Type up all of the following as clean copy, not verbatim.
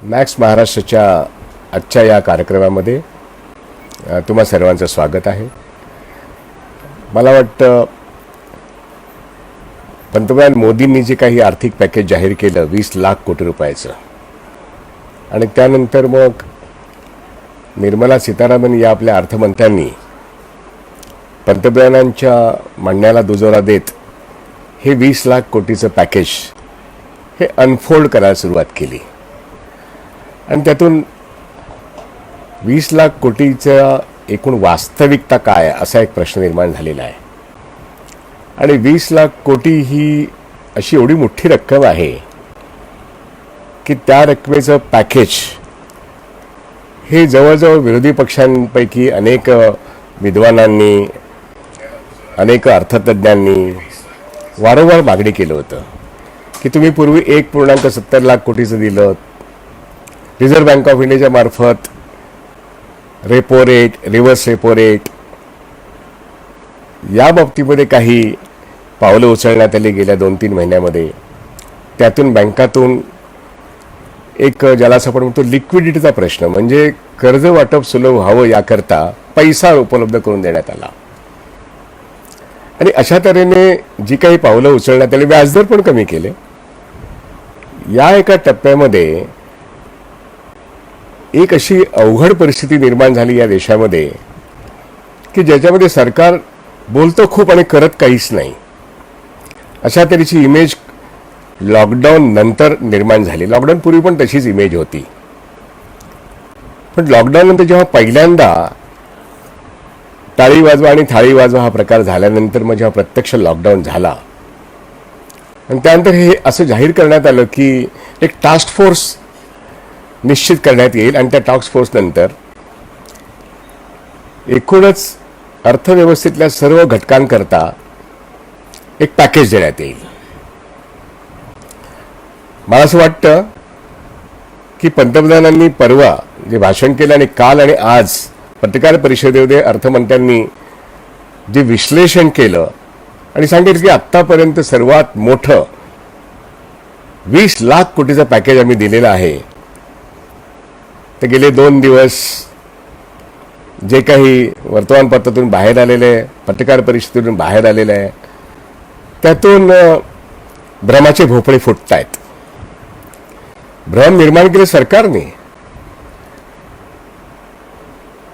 Max महाराष्ट्राच्या आजच्या या कार्यक्रमामध्ये तुम्हा सर्वांचं स्वागत आहे. मला वाटतं पंतप्रधान मोदींनी जे काही आर्थिक पॅकेज जाहीर केलं 20 लाख कोटी रुपयाचं, आणि त्यानंतर मग निर्मला सीतारामन या आपल्या अर्थमंत्र्यांनी पंतप्रधानांच्या म्हणण्याला दुजोरा देत हे 20 लाख कोटीचं पॅकेज हे अनफोल्ड करायला सुरुवात केली. आणि त्यातून 20 लाख कोटीचा एकूण वास्तविकता काय असा एक प्रश्न निर्माण झालेला आहे. आणि 20 लाख कोटी ही अशी एवढी मोठी रक्कम आहे की त्या रकमेचं पॅकेज हे जवळजवळ विरोधी पक्षांपैकी अनेक विद्वानांनी, अनेक अर्थतज्ञांनी वारंवार मागणी केलं होतं की तुम्ही पूर्वी 1.70 लाख कोटीचं दिलं. रिझर्व्ह बँक ऑफ इंडियाच्या मार्फत repo rate, reverse repo rate या बाबतीमध्ये काही पावलं उचलण्यात आली गेल्या 2-3 महिन्यामध्ये. त्यातून बँकातून एक ज्याला असं आपण म्हणतो लिक्विडिटीचा प्रश्न, म्हणजे कर्ज वाटप सुलभ व्हावं याकरता पैसा उपलब्ध करून देण्यात आला. आणि अशा तऱ्हेने जी काही पावलं उचलण्यात आली, व्याजदर पण कमी केले. या एका टप्प्यामध्ये एक अशी अवघड परिस्थिती निर्माण झाली या देशामध्ये की ज्याच्यामध्ये सरकार बोलतो खूप आणि करत काहीच नाही, अशा तऱ्हेची इमेज लॉकडाऊन नंतर निर्माण झाली. लॉकडाऊन पूर्वी पण तशीच इमेज होती, पण लॉकडाऊन नंतर जेव्हा पहिल्यांदा टाळी वाजवा आणि थाळी वाजवा हा प्रकार झाल्यानंतर मग जेव्हा प्रत्यक्ष लॉकडाऊन झाला आणि त्यानंतर हे असं जाहीर करण्यात आलं की एक टास्क फोर्स निश्चित करण्यात येईल आणि त्या टास्क फोर्स नंतर एकूणच अर्थव्यवस्थेतल्या सर्व घटकांकरता एक पॅकेज देण्यात येईल. मला असं वाटतं की पंतप्रधानांनी परवा जे भाषण केलं आणि काल आणि आज पत्रकार परिषदेमध्ये अर्थमंत्र्यांनी जे विश्लेषण केलं आणि सांगितलं की आत्तापर्यंत सर्वात मोठं 20 लाख कोटीचं पॅकेज आम्ही दिलेलं आहे. ते गेले 2 दिवस जे काही वर्तमानपत्रातून बाहेर आलेलं आहे, पत्रकार परिषदेतून बाहेर आलेलं आहे, त्यातून भ्रमाचे भोपळे फुटत आहेत. भ्रम निर्माण केले सरकारने,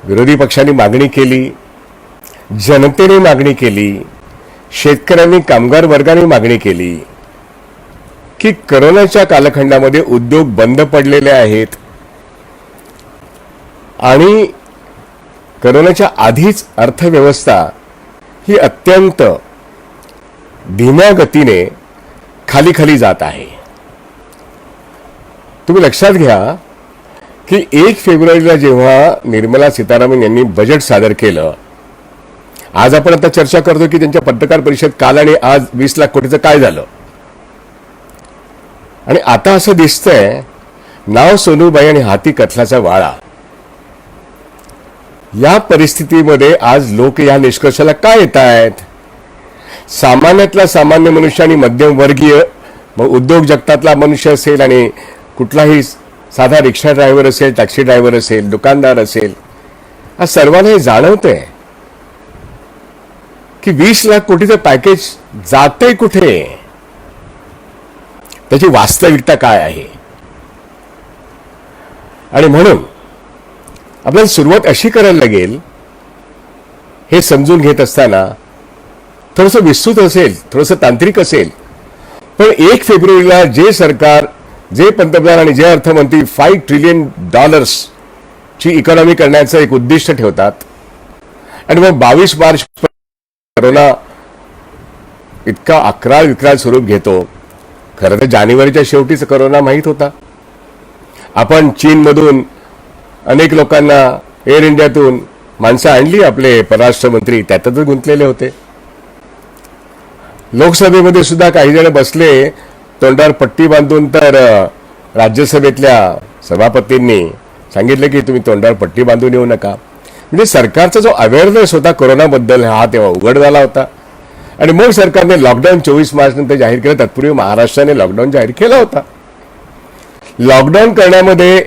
विरोधी पक्षांनी मागणी केली, जनतेने मागणी केली, शेतकऱ्यांनी, कामगार वर्गाने मागणी केली की करोनाच्या कालखंडामध्ये उद्योग बंद पडलेले आहेत आणि करोनाच्या आधीच अर्थव्यवस्था ही अत्यंत धीम्या गतीने खाली खाली जात आहे. तुम्ही लक्षात घ्या की 1 फेब्रुवारीला जेव्हा निर्मला सीतारामन यांनी बजेट सादर केलं, आज आपण आता चर्चा करतो की त्यांच्या पत्रकार परिषद काल आणि आज 20 लाख कोटीचं काय झालं. आणि आता असं दिसतंय नाव सोनूबाई आणि हाती कथलाचा वाळा. या परिस्थितीमध्ये आज लोक या निष्कर्षाला काय येत आहेत? सामान्यातला सामान्य मनुष्य आणि मध्यमवर्गीय, मग उद्योग जगतातला मनुष्य असेल आणि कुठलाही साधा रिक्षा ड्रायव्हर असेल, टॅक्सी ड्रायव्हर असेल, दुकानदार असेल, आज सर्वांना हे जाणवतंय की 20 लाख कोटीचं पॅकेज जातंय कुठे, त्याची वास्तविकता काय आहे. आणि म्हणून आपल्याला सुरुवात अशी करायला लागेल, हे समजून घेत असताना थोडंसं विस्तृत असेल, थोडंसं तांत्रिक असेल, पण 1 फेब्रुवारीला जे सरकार, जे पंतप्रधान आणि जे अर्थमंत्री $5 ट्रिलियन ची इकॉनॉमी करण्याचं एक उद्दिष्ट ठेवतात आणि मग 22 मार्च करोना इतका अक्राळ विक्राळ स्वरूप घेतो. खरं तर जानेवारीच्या शेवटीच करोना माहीत होता. आपण चीनमधून अनेक लोकांना, एअर इंडियातून माणसं आणली, आपले परराष्ट्र मंत्री त्यातच गुंतलेले होते. लोकसभेमध्ये सुद्धा काही जण बसले तोंडावर पट्टी बांधून, तर राज्यसभेतल्या सभापतींनी सांगितलं की तुम्ही तोंडावर पट्टी बांधून येऊ नका. म्हणजे सरकारचा जो अवेअरनेस होता कोरोनाबद्दल हा तेव्हा उघड झाला होता. आणि मग सरकारने लॉकडाऊन 24 मार्च नंतर जाहीर केलं. तत्पूर्वी महाराष्ट्राने लॉकडाऊन जाहीर केला होता. लॉकडाऊन करण्यामध्ये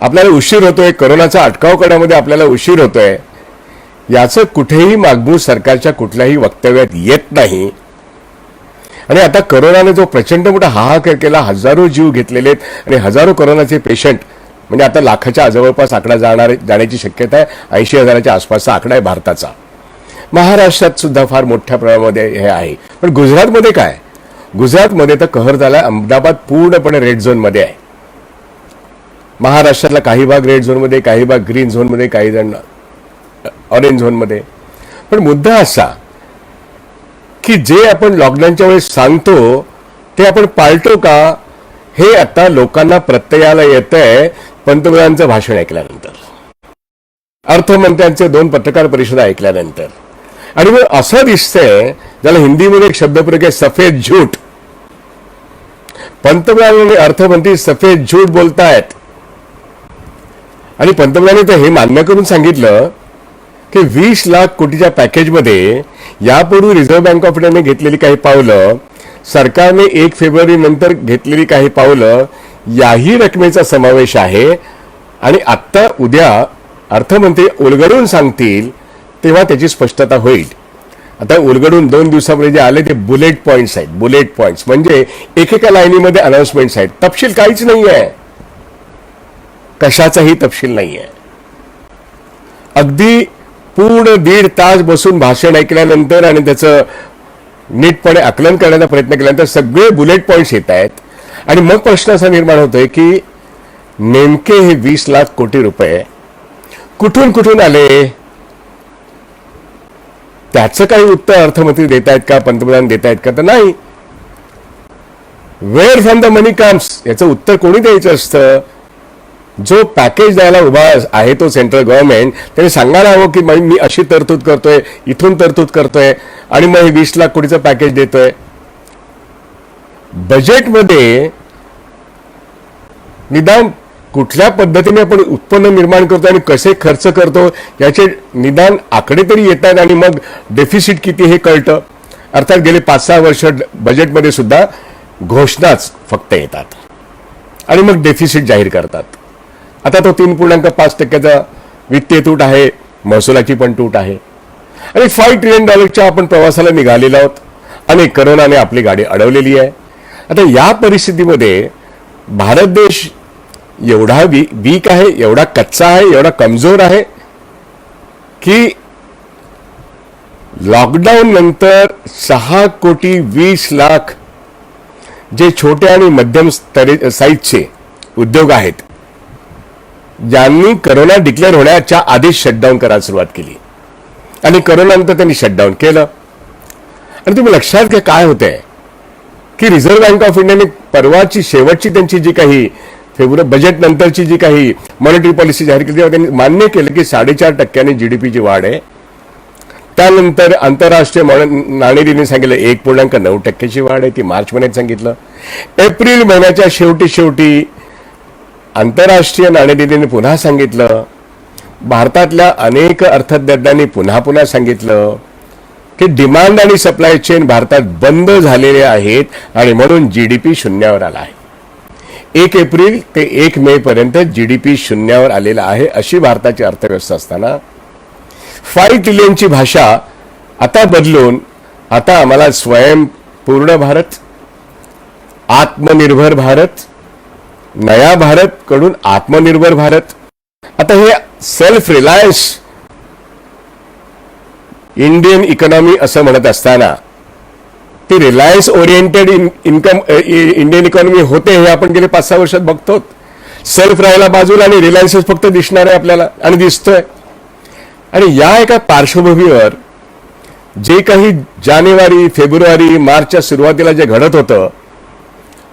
आपल्याला उशीर होतोय, कोरोनाचा अटकाव करण्यामध्ये आपल्याला उशीर होतोय, याचं कुठेही मागमूस सरकारच्या कुठल्याही वक्तव्यात येत नाही. आणि आता कोरोनाने जो प्रचंड मोठा हाहाकार केला, हजारो जीव घेतलेले आहेत आणि हजारो कोरोनाचे पेशंट, म्हणजे आता लाखाच्या जवळपास आकडा जाण्याची शक्यता आहे. 80,000च्या आसपासचा आकडा आहे भारताचा. महाराष्ट्रात सुद्धा फार मोठ्या प्रमाणामध्ये हे आहे. पण गुजरातमध्ये काय? गुजरातमध्ये तर कहर झाला. अहमदाबाद पूर्णपणे रेड झोनमध्ये आहे. महाराष्ट्रातला काही भाग रेड झोनमध्ये, काही भाग ग्रीन झोनमध्ये, काही जण ऑरेंज झोनमध्ये. पण मुद्दा असा की जे आपण लॉकडाऊनच्या वेळेस सांगतो ते आपण पाळतो का, हे आता लोकांना प्रत्ययाला येतंय पंतप्रधानांचं भाषण ऐकल्यानंतर, अर्थमंत्र्यांचे 2 पत्रकार परिषदा ऐकल्यानंतर. आणि मग असं दिसतंय, ज्याला हिंदीमध्ये एक शब्दप्रयोग आहे, सफेद झूठ. पंतप्रधान आणि अर्थमंत्री सफेद झूठ बोलतायत. आणि पंतप्रधानांनी तर हे मान्य करून सांगितलं की 20 लाख कोटीच्या पॅकेजमध्ये यापूर्वी रिझर्व्ह बँक ऑफ इंडियाने घेतलेली काही पावलं, सरकारने 1 फेब्रुवारी नंतर घेतलेली काही पावलं, याही रकमेचा समावेश आहे. आणि आत्ता उद्या अर्थमंत्री उलगडून सांगतील तेव्हा त्याची स्पष्टता होईल. आता उलगडून 2 दिवसामध्ये जे आले ते बुलेट पॉइंट्स आहेत. बुलेट पॉइंट्स म्हणजे एकेका लाईनीमध्ये अनाउन्समेंट्स आहेत. तपशील काहीच नाही आहे, कशाचाही तपशील नाही आहे. अगदी पूर्ण 1.5 तास बसून भाषण ऐकल्यानंतर आणि त्याचं नीटपणे आकलन करण्याचा प्रयत्न केल्यानंतर सगळे बुलेट पॉइंट्स येत आहेत. आणि मग प्रश्न असा निर्माण होतोय की नेमके हे 20 लाख कोटी रुपये कुठून कुठून आले, त्याचं काही उत्तर अर्थमंत्री देत आहेत का, पंतप्रधान देत आहेत का? तर नाही. Where from the money comes याचं उत्तर कोणी द्यायचं असतं? जो पॅकेज द्यायला उभा आहे तो सेंट्रल गव्हर्नमेंट, त्याने सांगायला हवं की मी अशी तरतूद करतोय, इथून तरतूद करतोय आणि मग हे 20 लाख कोटीचं पॅकेज देतोय. बजेटमध्ये निदान कुठल्या पद्धतीने आपण उत्पन्न निर्माण करतो आणि कसे खर्च करतो याचे निदान आकडे तरी येतात. आणि मग डेफिसिट किती हे कळतं. अर्थात गेले 5-6 वर्ष बजेटमध्ये सुद्धा घोषणाच फक्त येतात आणि मग डेफिसिट जाहीर करतात. आता तो 3.5% वित्तीय तूट आहे, महसुलाची पण तूट आहे. आणि $5 ट्रिलियन आपण प्रवासाला निघालेलो आहोत आणि करोनाने आपली गाडी अडवलेली आहे. आता या परिस्थितीमध्ये भारत देश एवढा वीक आहे, एवढा कच्चा आहे, एवढा कमजोर आहे की लॉकडाऊन नंतर 6 कोटी 20 लाख जे छोटे आणि मध्यम साईजचे उद्योग आहेत, ज्यांनी करोना डिक्लेअर होण्याच्या आधीच शटडाऊन करायला सुरुवात केली आणि करोनानंतर त्यांनी शटडाऊन केलं. आणि तुम्ही लक्षात घ्या काय होतंय की रिझर्व्ह बँक ऑफ इंडियाने परवाची शेवटची त्यांची जी काही फेब्रुवारी बजेट नंतरची जी काही मॉनिटरी पॉलिसी जाहीर केली तेव्हा त्यांनी मान्य केलं की 4.5% जीडीपीची वाढ आहे. त्यानंतर आंतरराष्ट्रीय नाणेनिधीने सांगितलं 1.9% वाढ आहे, ती मार्च महिन्यात सांगितलं. एप्रिल महिन्याच्या शेवटी आंतरराष्ट्रीय नाणेनिधीने पुन्हा सांगितलं. भारतातल्या अनेक अर्थतज्ज्ञांनी पुन्हा सांगितलं की डिमांड आणि सप्लाय चेन भारतात बंद झालेले आहेत आणि म्हणून जीडीपी शून्यावर आला आहे. 1 एप्रिल ते 1 मे पर्यंत जीडीपी शून्यावर आलेला आहे. अशी भारताची अर्थव्यवस्था असताना 5 ट्रिलियनची भाषा आता बदलून आता आम्हाला स्वयंपूर्ण भारत, आत्मनिर्भर भारत, नया भारत कडून आत्मनिर्भर भारत, आता हे सेल्फ रिलायन्स इंडियन इकॉनॉमी असं म्हणत असताना ती रिलायन्स ओरिएंटेड इंडियन इकॉनॉमी होते हे आपण गेले 5-6 वर्षात बघतो. सेल्फ राहायला बाजूला आणि रिलायन्सच फक्त दिसणार आहे आपल्याला आणि दिसतोय. आणि या एका पार्श्वभूमीवर जे काही जानेवारी, फेब्रुवारी, मार्चच्या सुरुवातीला जे घडत होतं,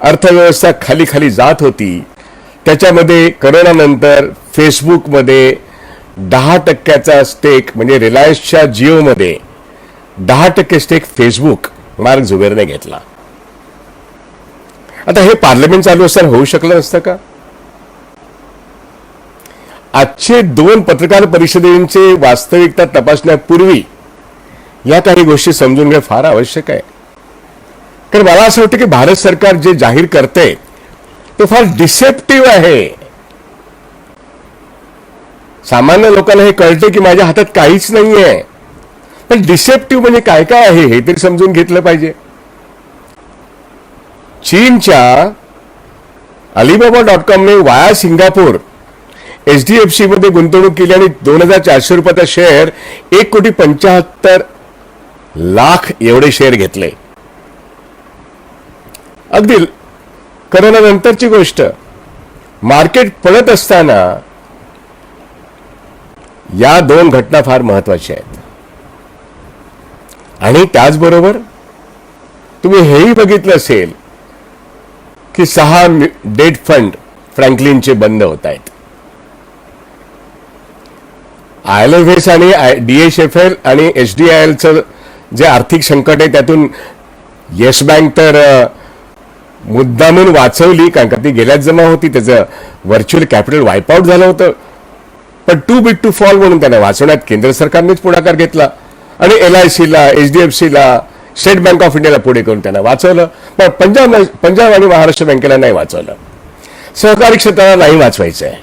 अर्थव्यवस्था खाली खाली जात होती, त्याच्यामध्ये करोनानंतर फेसबुकमध्ये 10% स्टेक म्हणजे रिलायन्सच्या जिओमध्ये 10% स्टेक फेसबुक मार्क झुकरबर्गने घेतला. आता हे पार्लमेंट चालू असताना होऊ शकलं नसतं का? आजचे 2 पत्रकार परिषदेचे वास्तविकता तपासण्यापूर्वी या काही गोष्टी समजून घेणं फार आवश्यक आहे. कारण मला असं वाटतं की भारत सरकार जे जाहीर करते तो फार डिसेप्टिव्ह आहे. सामान्य लोकांना हे कळते की माझ्या हातात काहीच नाहीये, पण डिसेप्टिव्ह म्हणजे काय काय आहे हे तरी समजून घेतलं पाहिजे. चीनच्या अलिबाबा.कॉमने वाया सिंगापूर HDFC मध्ये गुंतवणूक केली आणि 2,400 रुपयाचा शेअर 1,75,00,000 एवढे शेअर घेतले. अगदी करोना नंतरची गोष्ट. मार्केट पडत असताना या दोन घटना फार महत्वाच्या आहेत. आणि त्याचबरोबर तुम्ही हेही बघितलं असेल की 6 डेट फंड फ्रँकलिनचे बंद होत आहेत. IL&FS आणि DHFL आणि HDILचं जे आर्थिक संकट आहे त्यातून येस बँक तर मुद्दामून वाचवली, कारण का ती गेल्याच जमा होती, त्याचं व्हर्च्युअल कॅपिटल वाईपआउट झालं होतं. पण टू बिग टू फॉल म्हणून त्यांना वाचवण्यात केंद्र सरकारनेच पुढाकार घेतला आणि LICला, HDFCला, स्टेट बँक ऑफ इंडियाला पुढे करून त्यांना वाचवलं. पण पंजाब आणि महाराष्ट्र बँकेला नाही वाचवलं. सहकारी क्षेत्राला नाही वाचवायचं आहे.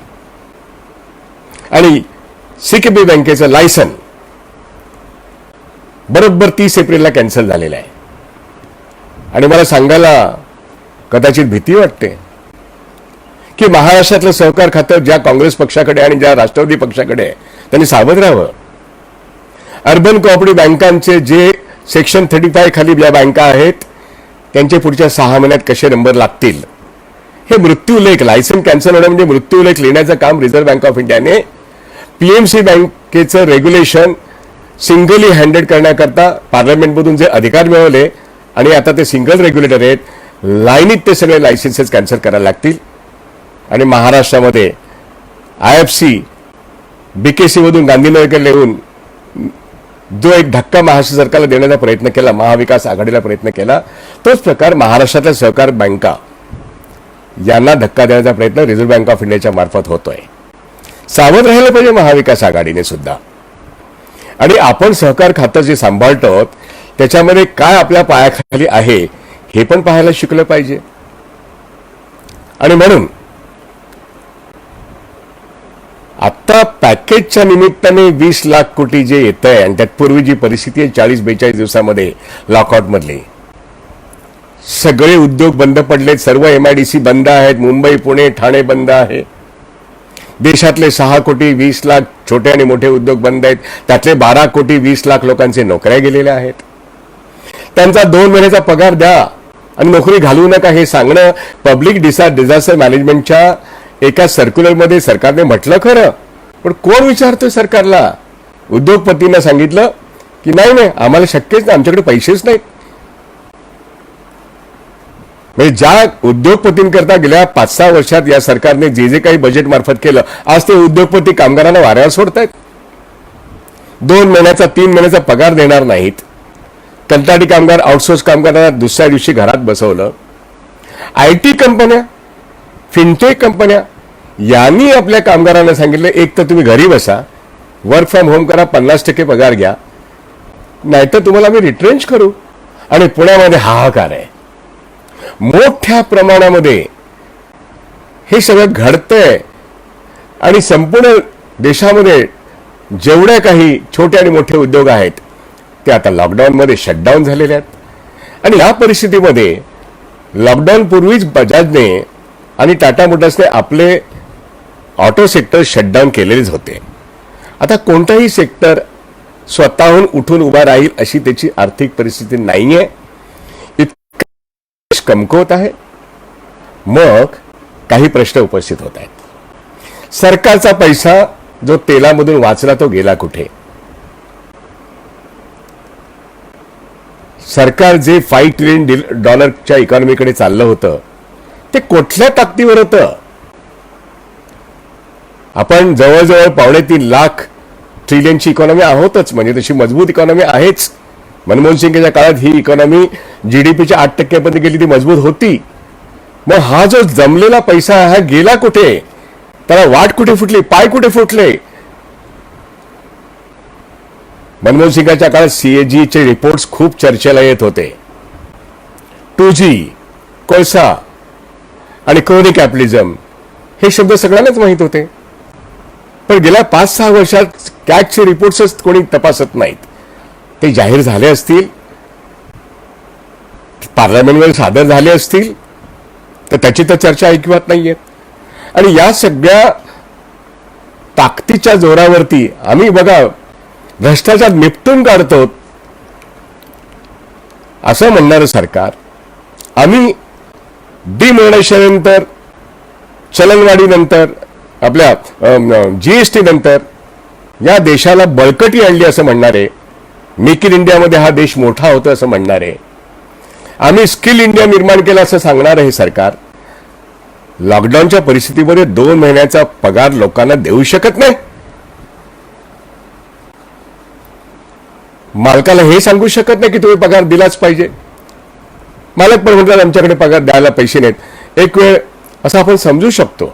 आणि CKB बँकेचं लायसन बरोबर 30 एप्रिलला कॅन्सल झालेलं आहे. आणि मला सांगायला कदाचित भीती वाटते की महाराष्ट्रातलं सहकार खातं ज्या काँग्रेस पक्षाकडे आणि ज्या राष्ट्रवादी पक्षाकडे आहे त्यांनी सावध राहावं. अर्बन कोऑपरेटिव्ह बँकांचे जे सेक्शन 35 खाली ज्या बँका आहेत त्यांचे पुढच्या 6 महिन्यात कसे नंबर लागतील हे मृत्यूलेख, लायसन कॅन्सल होणं म्हणजे मृत्यूलेख लिहिण्याचं काम रिझर्व्ह बँक ऑफ इंडियाने PMC बँकेचं रेग्युलेशन सिंगली हँडेड करण्याकरता पार्लमेंटमधून जे अधिकार मिळवले आणि आता ते सिंगल रेग्युलेटर आहेत, लाईनीत ते सगळे लायसन्सेस कॅन्सल करायला लागतील. आणि महाराष्ट्रामध्ये IFC BKC मधून गांधीनगरकडे येऊन जो एक धक्का महाराष्ट्र सरकारला देण्याचा प्रयत्न केला, महाविकास आघाडीला प्रयत्न केला, तोच प्रकार महाराष्ट्रातल्या सहकार बँका यांना धक्का देण्याचा प्रयत्न रिझर्व्ह बँक ऑफ इंडियाच्या मार्फत होतोय. सावध राहिलं पाहिजे महाविकास आघाडीने सुद्धा. आणि आपण सहकार खातं जे सांभाळतो त्याच्यामध्ये काय आपल्या पायाखाली आहे हे पण पाहायला शिकलं पाहिजे. आणि म्हणून आता पॅकेजच्या निमित्ताने 20 लाख कोटी जे येत आहे आणि त्यात पूर्वी जी परिस्थिती आहे 40-42 दिवसामध्ये लॉकआउट मधली, सगळे उद्योग बंद पडलेत, सर्व MIDC बंद आहेत, मुंबई, पुणे, ठाणे बंद आहे. देशातले 6 कोटी 20 लाख छोटे आणि मोठे उद्योग बंद आहेत. त्यातले 12 कोटी 20 लाख लोकांचे नोकऱ्या गेलेल्या आहेत. त्यांचा 2 महिन्याचा पगार द्या आणि नोकरी घालवू नका हे सांगणं पब्लिक डिझास्टर मॅनेजमेंटच्या एका सर्क्युलरमध्ये सरकारने म्हटलं खरं, पण कोण विचारतोय सरकारला? उद्योगपतींना सांगितलं की नाही आम्हाला शक्यच नाही, आमच्याकडे पैसेच नाहीत. म्हणजे ज्या उद्योगपतींकरता गेल्या 5-6 वर्षात या सरकारने जे जे काही बजेट मार्फत केलं, आज ते उद्योगपती कामगारांना वाऱ्यावर सोडतायत. 2 महिन्याचा 3 महिन्याचा पगार देणार नाहीत. कंत्राटी कामगार, आउटसोर्स कामगारांना दुसऱ्या दिवशी घरात बसवलं. IT कंपन्या, फिनटेक कंपन्या यांनी आपल्या कामगारांना सांगितलं एक तर तुम्ही घरी बसा, वर्क फ्रॉम होम करा, 50% पगार घ्या, नाहीतर तुम्हाला आम्ही रिट्रेंच करू. आणि पुण्यामध्ये हाहाकार आहे. मोठ्या प्रमाणामध्ये हे सगळं घडतंय आणि संपूर्ण देशामध्ये जेवढे काही छोटे आणि मोठे उद्योग आहेत ते आता लॉकडाऊनमध्ये शटडाऊन झालेले आहेत. आणि या परिस्थितीमध्ये लॉकडाऊन पूर्वीच बजाजने आणि टाटा मोटर्सने आपले ऑटो सेक्टर शटडाऊन केलेलेच होते. आता कोणताही सेक्टर स्वतःहून उठून उभा राहील अशी त्याची आर्थिक परिस्थिती नाहीये. कमकुवत आहे. मग काही प्रश्न उपस्थित होत आहेत. सरकारचा पैसा जो तेलामधून वाचला तो गेला कुठे? सरकार जे $5 ट्रिलियन इकॉनॉमीकडे चाललं होतं ते कुठल्या ताकदीवर होतं? आपण जवळजवळ 2.5 लाख ट्रिलियनची इकॉनॉमी आहोतच, म्हणजे तशी मजबूत इकॉनॉमी आहेच. मनमोहन सिंगच्या काळात ही इकॉनॉमी GDPच्या 8% पर्यंत गेली, ती मजबूत होती. मग हा जो जमलेला पैसा हा गेला कुठे? त्याला वाट कुठे फुटली? पाय कुठे फुटले? मनमोहन सिंगच्या काळात CAGचे रिपोर्ट्स खूप चर्चेला येत होते. 2G, कोळसा आणि क्रोनिक कॅपिटलिझम हे शब्द सगळ्यांनाच माहीत होते. पण गेल्या 5-6 वर्षात कॅगचे रिपोर्ट्सच कोणी तपासत नाहीत. ते जाहीर झाले असतील, पार्लमेंटमध्ये सादर झाले असतील, तर त्याची तर चर्चा ऐकिवात नाहीये. आणि या सगळ्या ताकदीच्या जोरावरती आम्ही बघा भ्रष्टाचार निपटून काढतो असं म्हणणारं सरकार, आम्ही डिमॉनिटायझेशननंतर, चलनवाढीनंतर, आपल्या जीएसटी नंतर या देशाला बळकटी आणली असं म्हणणारे, मेक इन इंडियामध्ये हा देश मोठा होतो असं म्हणणारे, आम्ही स्किल इंडिया निर्माण केलं असं सांगणारं हे सरकार लॉकडाऊनच्या परिस्थितीमध्ये 2 महिन्याचा पगार लोकांना देऊ शकत नाही. मालकाला हे सांगू शकत नाही की तुम्ही पगार दिलाच पाहिजे. मालक पण म्हणतात आमच्याकडे पगार द्यायला पैसे नाहीत. एक वेळ असं आपण समजू शकतो,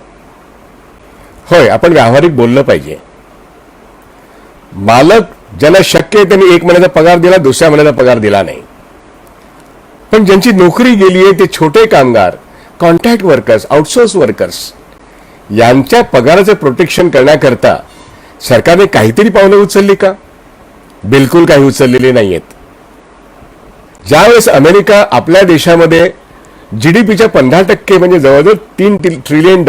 होय आपण व्यावहारिक बोललं पाहिजे. मालक ज्यांना शक्य आहे त्यांनी 1 महिन्याचा पगार दिला, दुसऱ्या महिन्याचा पगार दिला नाही. पण ज्यांची नोकरी गेली आहे ते छोटे कामगार, कॉन्ट्रॅक्ट वर्कर्स, आउटसोर्स वर्कर्स यांच्या पगाराचं प्रोटेक्शन करण्याकरता सरकारने काहीतरी पावलं उचलली का? बिलकुल काही उचललेली नाहीयेत. ज्यावेळेस अमेरिका आपल्या देशामध्ये जीडीपीच्या 15% म्हणजे जवळजवळ $3 ट्रिलियन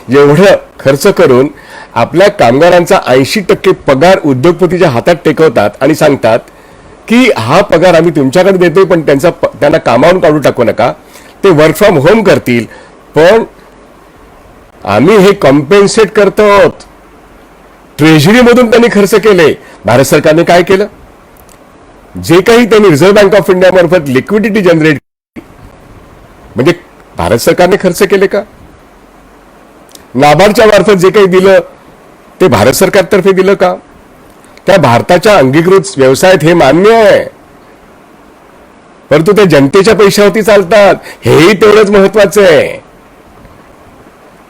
एवढं खर्च करून आपल्या कामगारांचा 80% पगार उद्योगपतीच्या हातात टेकवतात आणि सांगतात की हा पगार आम्ही तुमच्याकडे देतोय, पण त्यांना कामावरून काढू टाकू नका, ते वर्क फ्रॉम होम करतील, पण आम्ही हे कॉम्पेन्सेट करतो. ट्रेझरीमधून त्यांनी खर्च केले. भारत सरकारने काय केलं? जे काही त्यांनी रिझर्व्ह बँक ऑफ इंडिया मार्फत लिक्विडिटी जनरेट, म्हणजे भारत सरकारने खर्च केले का? नाबार्डच्या मार्फत जे काही दिलं ते भारत सरकारतर्फे दिलं का? त्या भारताच्या अंगीकृत व्यवसायात हे मान्य आहे, परंतु ते जनतेच्या पैशावरती चालतात, हेही तेवढंच महत्वाचं आहे.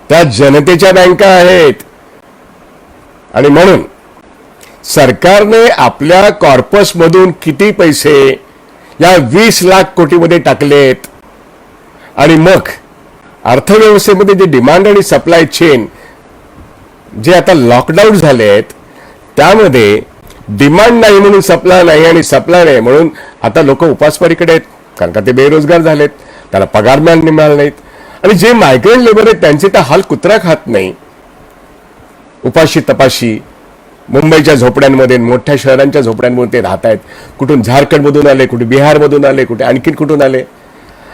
त्या जनतेच्या बँका आहेत. आणि म्हणून सरकारने आपल्या कॉर्पसमधून किती पैसे या 20 लाख कोटीमध्ये टाकलेत, आणि मग अर्थव्यवस्थेमध्ये जे डिमांड आणि सप्लाय चेन जे आता लॉकडाऊन झाले आहेत, त्यामध्ये डिमांड नाही म्हणून सप्लाय नाही, आणि सप्लाय नाही म्हणून आता लोक उपासमारीकडे आहेत, कारण का ते बेरोजगार झालेत, त्याला पगार मिळाले नाहीत. आणि जे मायग्रेंट लेबर आहेत त्यांचे तर हाल कुत्रा खात नाही. उपाशी तपाशी मुंबईच्या झोपड्यांमध्ये, मोठ्या शहरांच्या झोपड्यांमध्ये ते राहत आहेत. कुठून झारखंडमधून आले, कुठे बिहारमधून आले, कुठे आणखीन कुठून आले,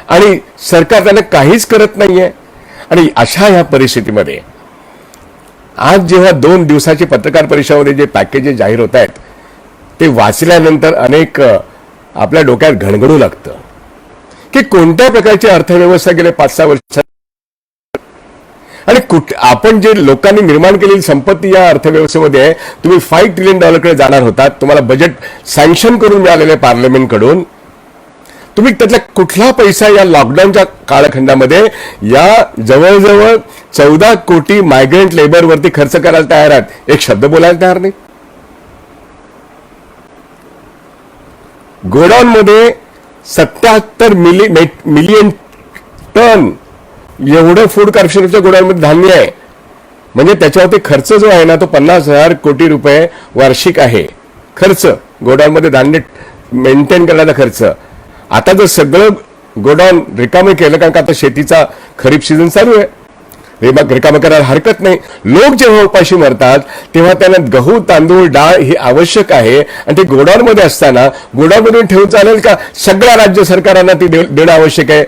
आणि सरकार त्यांना काहीच करत नाहीये. आणि अशा ह्या परिस्थितीमध्ये आज जेव्हा 2 दिवसाची पत्रकार परिषदेमध्ये जे पॅकेजेस जाहीर होत आहेत ते वाचल्यानंतर अनेक आपल्या डोक्यात घणघणू लागतं की कोणत्या प्रकारची अर्थव्यवस्था गेल्या 5-6 वर्षात, आणि आपण जे लोकांनी निर्माण केलेली संपत्ती या अर्थव्यवस्थेमध्ये आहे. तुम्ही $5 ट्रिलियन कडे जाणार होतात, तुम्हाला बजेट सँक्शन करून मिळालेले पार्लमेंटकडून, तुम्ही त्यातला कुठला पैसा या लॉकडाऊनच्या कालखंडामध्ये या जवळजवळ 14 कोटी मायग्रेंट लेबरवरती खर्च करायला तयार आहात? एक शब्द बोलायला तयार नाही. गोडाऊनमध्ये 77 मिलियन टन एवढं फूड कॉर्पोरेशनच्या गोडाऊनमध्ये धान्य आहे. म्हणजे त्याच्यावरती खर्च जो आहे ना तो 50,000 कोटी रुपये वार्षिक आहे. खर्च गोडाऊनमध्ये धान्य मेंटेन करण्याचा खर्च. आता जर सगळं गोडाऊन रिकामे केलं, कारण का आता शेतीचा खरीप सीझन चालू आहे, रिकामं करायला हरकत नाही. लोक जेव्हा उपाशी मरतात तेव्हा त्यांना गहू, तांदूळ, डाळ हे आवश्यक आहे, आणि ते गोडाऊनमध्ये असताना गोडाऊनमधून ठेवून चालेल का? सगळ्या राज्य सरकारांना ती देणं आवश्यक आहे.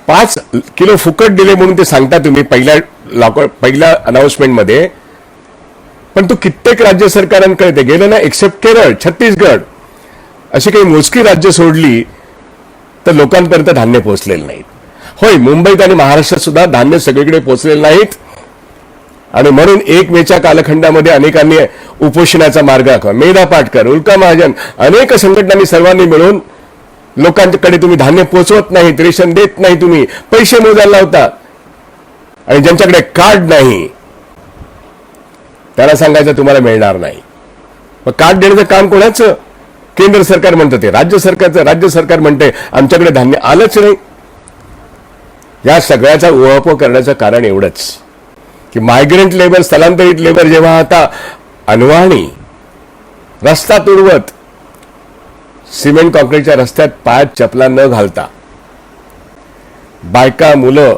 5 किलो फुकट दिले म्हणून ते सांगता तुम्ही पहिल्या अनाउन्समेंटमध्ये, पण तो कित्येक राज्य सरकारांकडे ते गेलं ना, एक्सेप्ट केरळ, छत्तीसगड, अशी काही मोजकी राज्य सोडली तर लोकांपर्यंत धान्य पोहोचलेलं नाहीत. होय, मुंबईत आणि महाराष्ट्रात सुद्धा धान्य सगळीकडे पोहोचलेलं नाहीत, आणि म्हणून 1 मेच्या कालखंडामध्ये अनेकांनी उपोषणाचा मार्ग आखला. मेधा पाटकर, उल्का महाजन, अनेक संघटनांनी सर्वांनी मिळून लोकांकडे तुम्ही धान्य पोहोचवत नाहीत, रेशन देत नाही, तुम्ही पैसे मोजायला लावता, आणि ज्यांच्याकडे कार्ड नाही त्याला सांगायचं तुम्हाला मिळणार नाही. मग कार्ड देण्याचं काम कोणाचं? केंद्र सरकार म्हणतं ते राज्य सरकारचं. राज्य सरकार म्हणते आमच्याकडे धान्य आलंच नाही. या सगळ्याचा उहापोह करण्याचं कारण एवढंच की मायग्रंट लेबर, स्थलांतरित लेबर जेव्हा आता अनवाणी रस्ता तुडवत सिमेंट कॉन्क्रीटच्या रस्त्यात पायात चपला न घालता बायका मुलं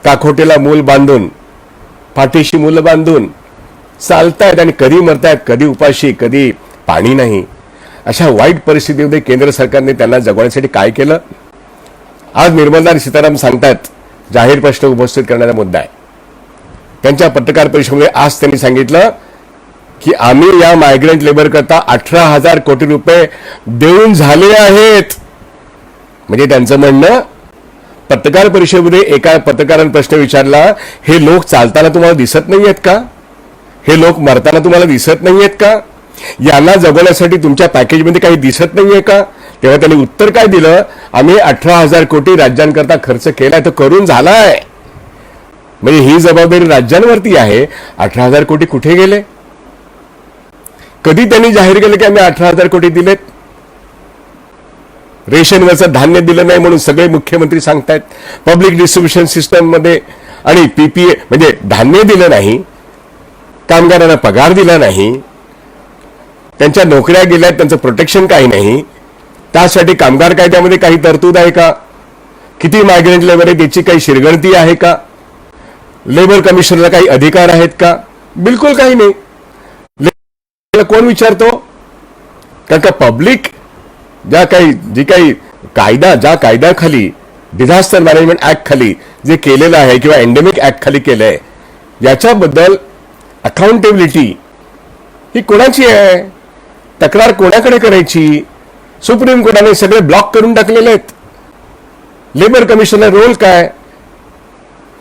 काखोटीला मूल बांधून पाठीशी मुलं बांधून चालतायत आणि कधी मरतायत, कधी उपाशी, कधी पाणी नाही, अशा वाईट परिस्थितीमध्ये केंद्र सरकारने त्यांना जगवण्यासाठी काय केलं? आज निर्मला सीतारामन सांगतात, जाहीर प्रश्न उपस्थित करणारा मुद्दा आहे त्यांच्या पत्रकार परिषदेमध्ये. आज त्यांनी सांगितलं की आम्ही या मायग्रंट लेबर करता 18,000 कोटी रुपये देऊन झाले आहेत. म्हणजे त्यांचं म्हणणं, पत्रकार परिषदेमध्ये एका पत्रकाराने प्रश्न विचारला, हे लोक चालताना तुम्हाला दिसत नाहीयेत का? हे लोक मरताना तुम्हाला दिसत नाहीयेत का? यांना जगवण्यासाठी तुमच्या पॅकेजमध्ये काही दिसत नाहीये का? तेव्हा त्यांनी उत्तर काय दिलं, आम्ही 18,000 कोटी राज्यांकरता खर्च केलाय, तो करून झालाय. म्हणजे ही जबाबदारी राज्यांवरती आहे. 18,000 कोटी कुठे गेले? कधी त्यांनी जाहीर केलं की आम्ही 18,000 कोटी दिलेत? रेशनवरचं धान्य दिलं नाही म्हणून सगळे मुख्यमंत्री सांगतायत. पब्लिक डिस्ट्रीब्युशन सिस्टम मध्ये आणि पीपीए म्हणजे धान्य दिलं नाही, कामगारांना पगार दिला नाही, त्यांच्या नोकऱ्या गेल्यात, त्यांचं प्रोटेक्शन काही नाही. त्यासाठी कामगार कायद्यामध्ये काही तरतूद आहे का? किती मायग्रंट लेबर आहे त्याची काही शिरगणती आहे का? लेबर कमिशनरला काही अधिकार आहेत का? बिलकुल काही नाही. कोण विचारतो? कारण का पब्लिक ज्या कायद्याखाली डिझास्टर मॅनेजमेंट ऍक्ट खाली जे केलेलं आहे किंवा एंडेमिक ऍक्ट खाली केलंय, याच्याबद्दल अकाउंटेबिलिटी ही कोणाची आहे? तक्रार कोणाकडे करायची? सुप्रीम कोर्टाने सगळे ब्लॉक करून टाकलेले आहेत. लेबर कमिशनर रोल काय?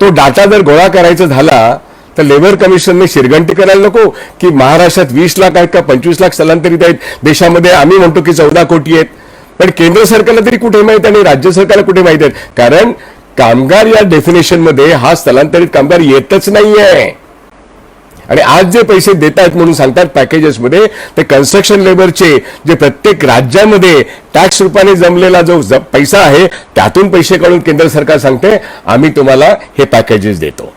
तो डाटा जर गोळा करायचा झाला तर लेबर कमिशनने शिरगंटी करायला नको की महाराष्ट्रात 20 लाख आहेत का 25 लाख स्थलांतरित आहेत, देशामध्ये आम्ही म्हणतो की 14 कोटी आहेत, पण केंद्र सरकारला तरी कुठे माहित आणि राज्य सरकारला कुठे माहित आहेत? कारण कामगार या डेफिनेशन मध्ये हा स्थलांतरित कामगार येतच नाहीये. आणि आज जे पैसे देत आहेत म्हणून सांगतात पॅकेजेसमध्ये, ते कन्स्ट्रक्शन लेबरचे जे प्रत्येक राज्यामध्ये टॅक्स रूपाने जमलेला जो पैसा आहे त्यातून पैसे काढून केंद्र सरकार सांगते आम्ही तुम्हाला हे पॅकेजेस देतो.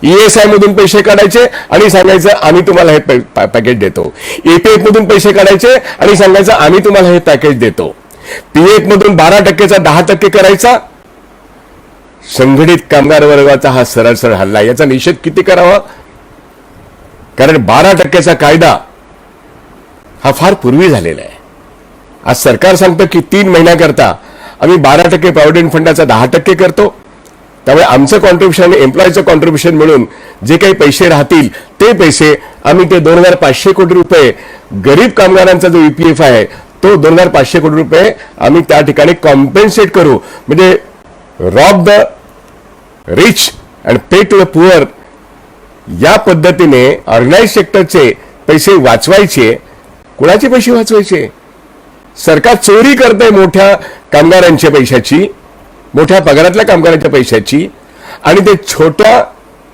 ईएसआय मधून पैसे काढायचे आणि सांगायचं आम्ही तुम्हाला हे पॅकेज देतो. ईपीएफ मधून पैसे काढायचे आणि सांगायचं आम्ही तुम्हाला हे पॅकेज देतो. पीएफ मधून 12%चा 10% करायचा. संघटित कामगार वर्गाचा हा सरळ सरळ हल्ला, याचा निषेध किती करावा? कारण 12%चा कायदा हा फार पूर्वी झालेला आहे. आज सरकार सांगतं की 3 महिन्याकरता आम्ही 12% प्रॉव्हिडंट फंडाचा 10% करतो. त्यामुळे आमचं कॉन्ट्रीब्युशन, एम्प्लॉईचं कॉन्ट्रीब्युशन मिळून जे काही पैसे राहतील ते पैसे आम्ही ते 2,500 कोटी रुपये गरीब कामगारांचा जो ईपीएफ आहे तो 2,500 कोटी रुपये आम्ही त्या ठिकाणी कॉम्पेन्सेट करू. म्हणजे rob the rich and pay to the poor या पद्धतीने ऑर्गनाइज सेक्टरचे पैसे वाचवायचे. कुणाचे पैसे वाचवायचे? सरकार चोरी करतंय मोठ्या कामगारांच्या पैशाची, मोठ्या पगारातल्या कामगारांच्या पैशाची, आणि ते छोट्या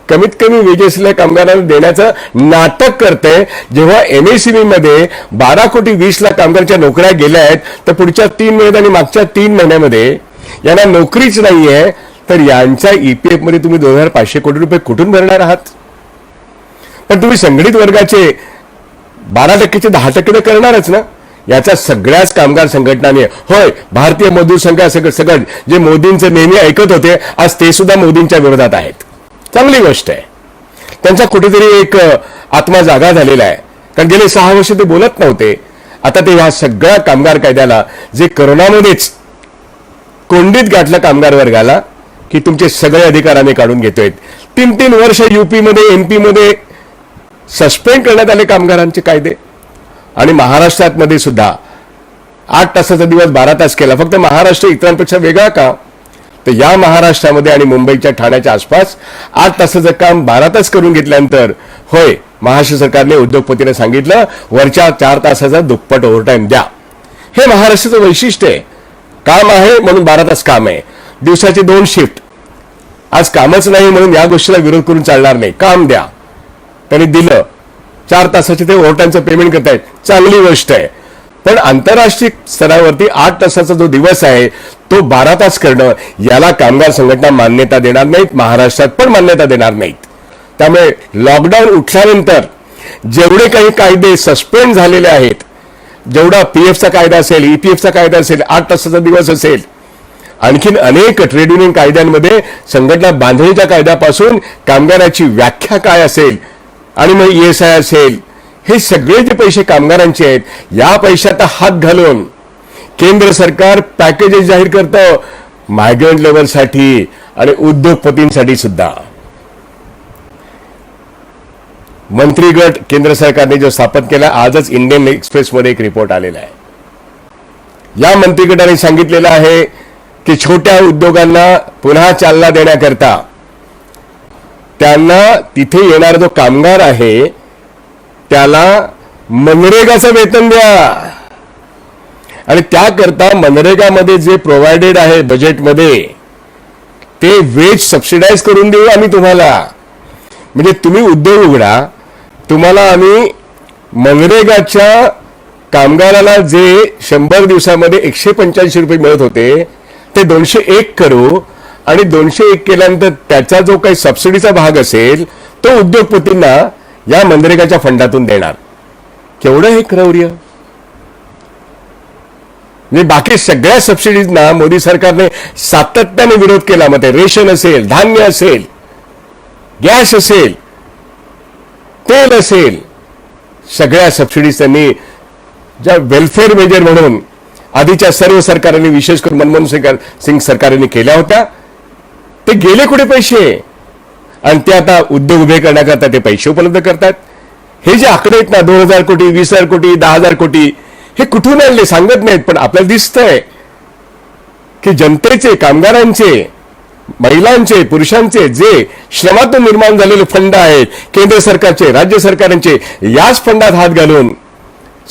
कमीत कमी वेजेसल्या कामगारांना देण्याचं नाटक करतंय. जेव्हा एमएसएमई मध्ये 12 कोटी 20 लाख कामगारांच्या नोकऱ्या गेल्या आहेत, तर पुढच्या 3 महिन्यात आणि मागच्या 3 महिन्यामध्ये यांना नोकरीच नाहीये, तर यांच्या ईपीएफ मध्ये तुम्ही 2,500 कोटी रुपये कुठून भरणार आहात? पण तुम्ही संघटित वर्गाचे 12%चे 10% तर करणारच ना. याचा सगळ्याच कामगार संघटनांनी, होय भारतीय मजदूर संघ सगळं जे मोदींचं नेहमी ऐकत होते, आज ते सुद्धा मोदींच्या विरोधात आहेत. चांगली गोष्ट आहे. त्यांचा कुठेतरी एक आत्मा जागा झालेला आहे. कारण गेले 6 वर्ष ते बोलत नव्हते. आता ते ह्या सगळ्या कामगार कायद्याला, जे करोनामध्येच कोंडीत गाठलं कामगार वर्गाला, की तुमचे सगळे अधिकार आम्ही काढून घेतोय. 3-3 वर्ष यूपी मध्ये एमपी मध्ये सस्पेंड करण्यात आले कामगारांचे कायदे. आणि महाराष्ट्रात मध्ये सुद्धा 8 तासाचा दिवस 12 तास केला. फक्त महाराष्ट्र इतरांपेक्षा वेगळा का? तर या महाराष्ट्रामध्ये आणि मुंबईच्या ठाण्याच्या आसपास 8 तासाचं काम 12 तास करून घेतल्यानंतर, होय महाराष्ट्र सरकारने उद्योगपतीने सांगितलं वरच्या 4 तासाचा दुप्पट ओव्हरटाईम द्या. हे महाराष्ट्राचं वैशिष्ट्य आहे. काम आहे म्हणून 12 तास काम आहे. दिवसाची 2 शिफ्ट. आज कामच नाही म्हणून या गोष्टीला विरोध करून चालणार नाही. काम द्या. त्यांनी दिलं. 4 तासाचे ते ओव्हरटाईमचं पेमेंट करतायत, चांगली गोष्ट आहे. पण आंतरराष्ट्रीय स्तरावरती 8 तासाचा जो दिवस आहे तो 12 तास करणं, याला कामगार संघटना मान्यता देणार नाहीत, महाराष्ट्रात पण मान्यता देणार नाहीत. त्यामुळे लॉकडाऊन उठल्यानंतर जेवढे काही कायदे सस्पेंड झालेले आहेत, जेवढा पीएफचा कायदा असेल, ईपीएफचा कायदा असेल, 8 तासाचा दिवस असेल, आणखीन अनेक ट्रेड युनियन कायद्यांमध्ये संघटना बांधणीच्या कायद्यापासून कामगाराची व्याख्या काय असेल आणि मग ईएसआय असेल, हे सगळे जे पैसे कामगारांचे आहेत, या पैशाचा हात घालून केंद्र सरकार पॅकेजेस जाहीर करतं मायग्रंट लेबरसाठी आणि उद्योगपतींसाठी सुद्धा. मंत्री गट केंद्र सरकारने जो स्थापन केला, आजच इंडियन एक्सप्रेसमध्ये एक रिपोर्ट आलेला आहे. या मंत्री गटाने सांगितलेलं आहे की छोट्या उद्योगांना पुन्हा चालना देण्याकरता त्यांना तिथे येणारा जो कामगार आहे त्याला मनरेगाचं वेतन द्या आणि त्याकरता मनरेगामध्ये जे प्रोव्हाइडेड आहे बजेटमध्ये ते वेज सबसिडाइज करून देऊ आम्ही तुम्हाला. म्हणजे तुम्ही उद्योग उघडा, तुम्हाला आम्ही मनरेगाच्या कामगाराला जे 100 दिवसामध्ये 185 रुपये मिळत होते ते 201 करू आणि 201 केल्यानंतर त्याचा जो काही सबसिडीचा भाग असेल तो उद्योगपतींना या मनरेगाच्या फंडातून देणार. केवढं हे क्रौर्य. म्हणजे बाकी सगळ्या सबसिडीजना मोदी सरकारने सातत्याने विरोध केला. मग ते रेशन असेल, धान्य असेल, गॅस असेल, तेल असेल, सगळ्या सबसिडीज त्यांनी ज्या वेलफेअर मेजर म्हणून आधीच्या सर्व सरकारांनी, विशेष करून मनमोहन सिंग सरकारने केल्या होत्या, ते गेले कुठे पैसे? आणि ते आता उद्योग उभे करण्याकरता ते पैसे उपलब्ध करतात. हे जे आकडे आहेत ना, 2,000 कोटी, 20,000 कोटी, 10,000 कोटी, हे कुठून आणले सांगत नाहीत. पण आपल्याला दिसतंय की जनतेचे, कामगारांचे, महिलांचे, पुरुषांचे जे श्रमातून निर्माण झालेले फंड आहेत, केंद्र सरकारचे, राज्य सरकारांचे, याच फंडात हात घालून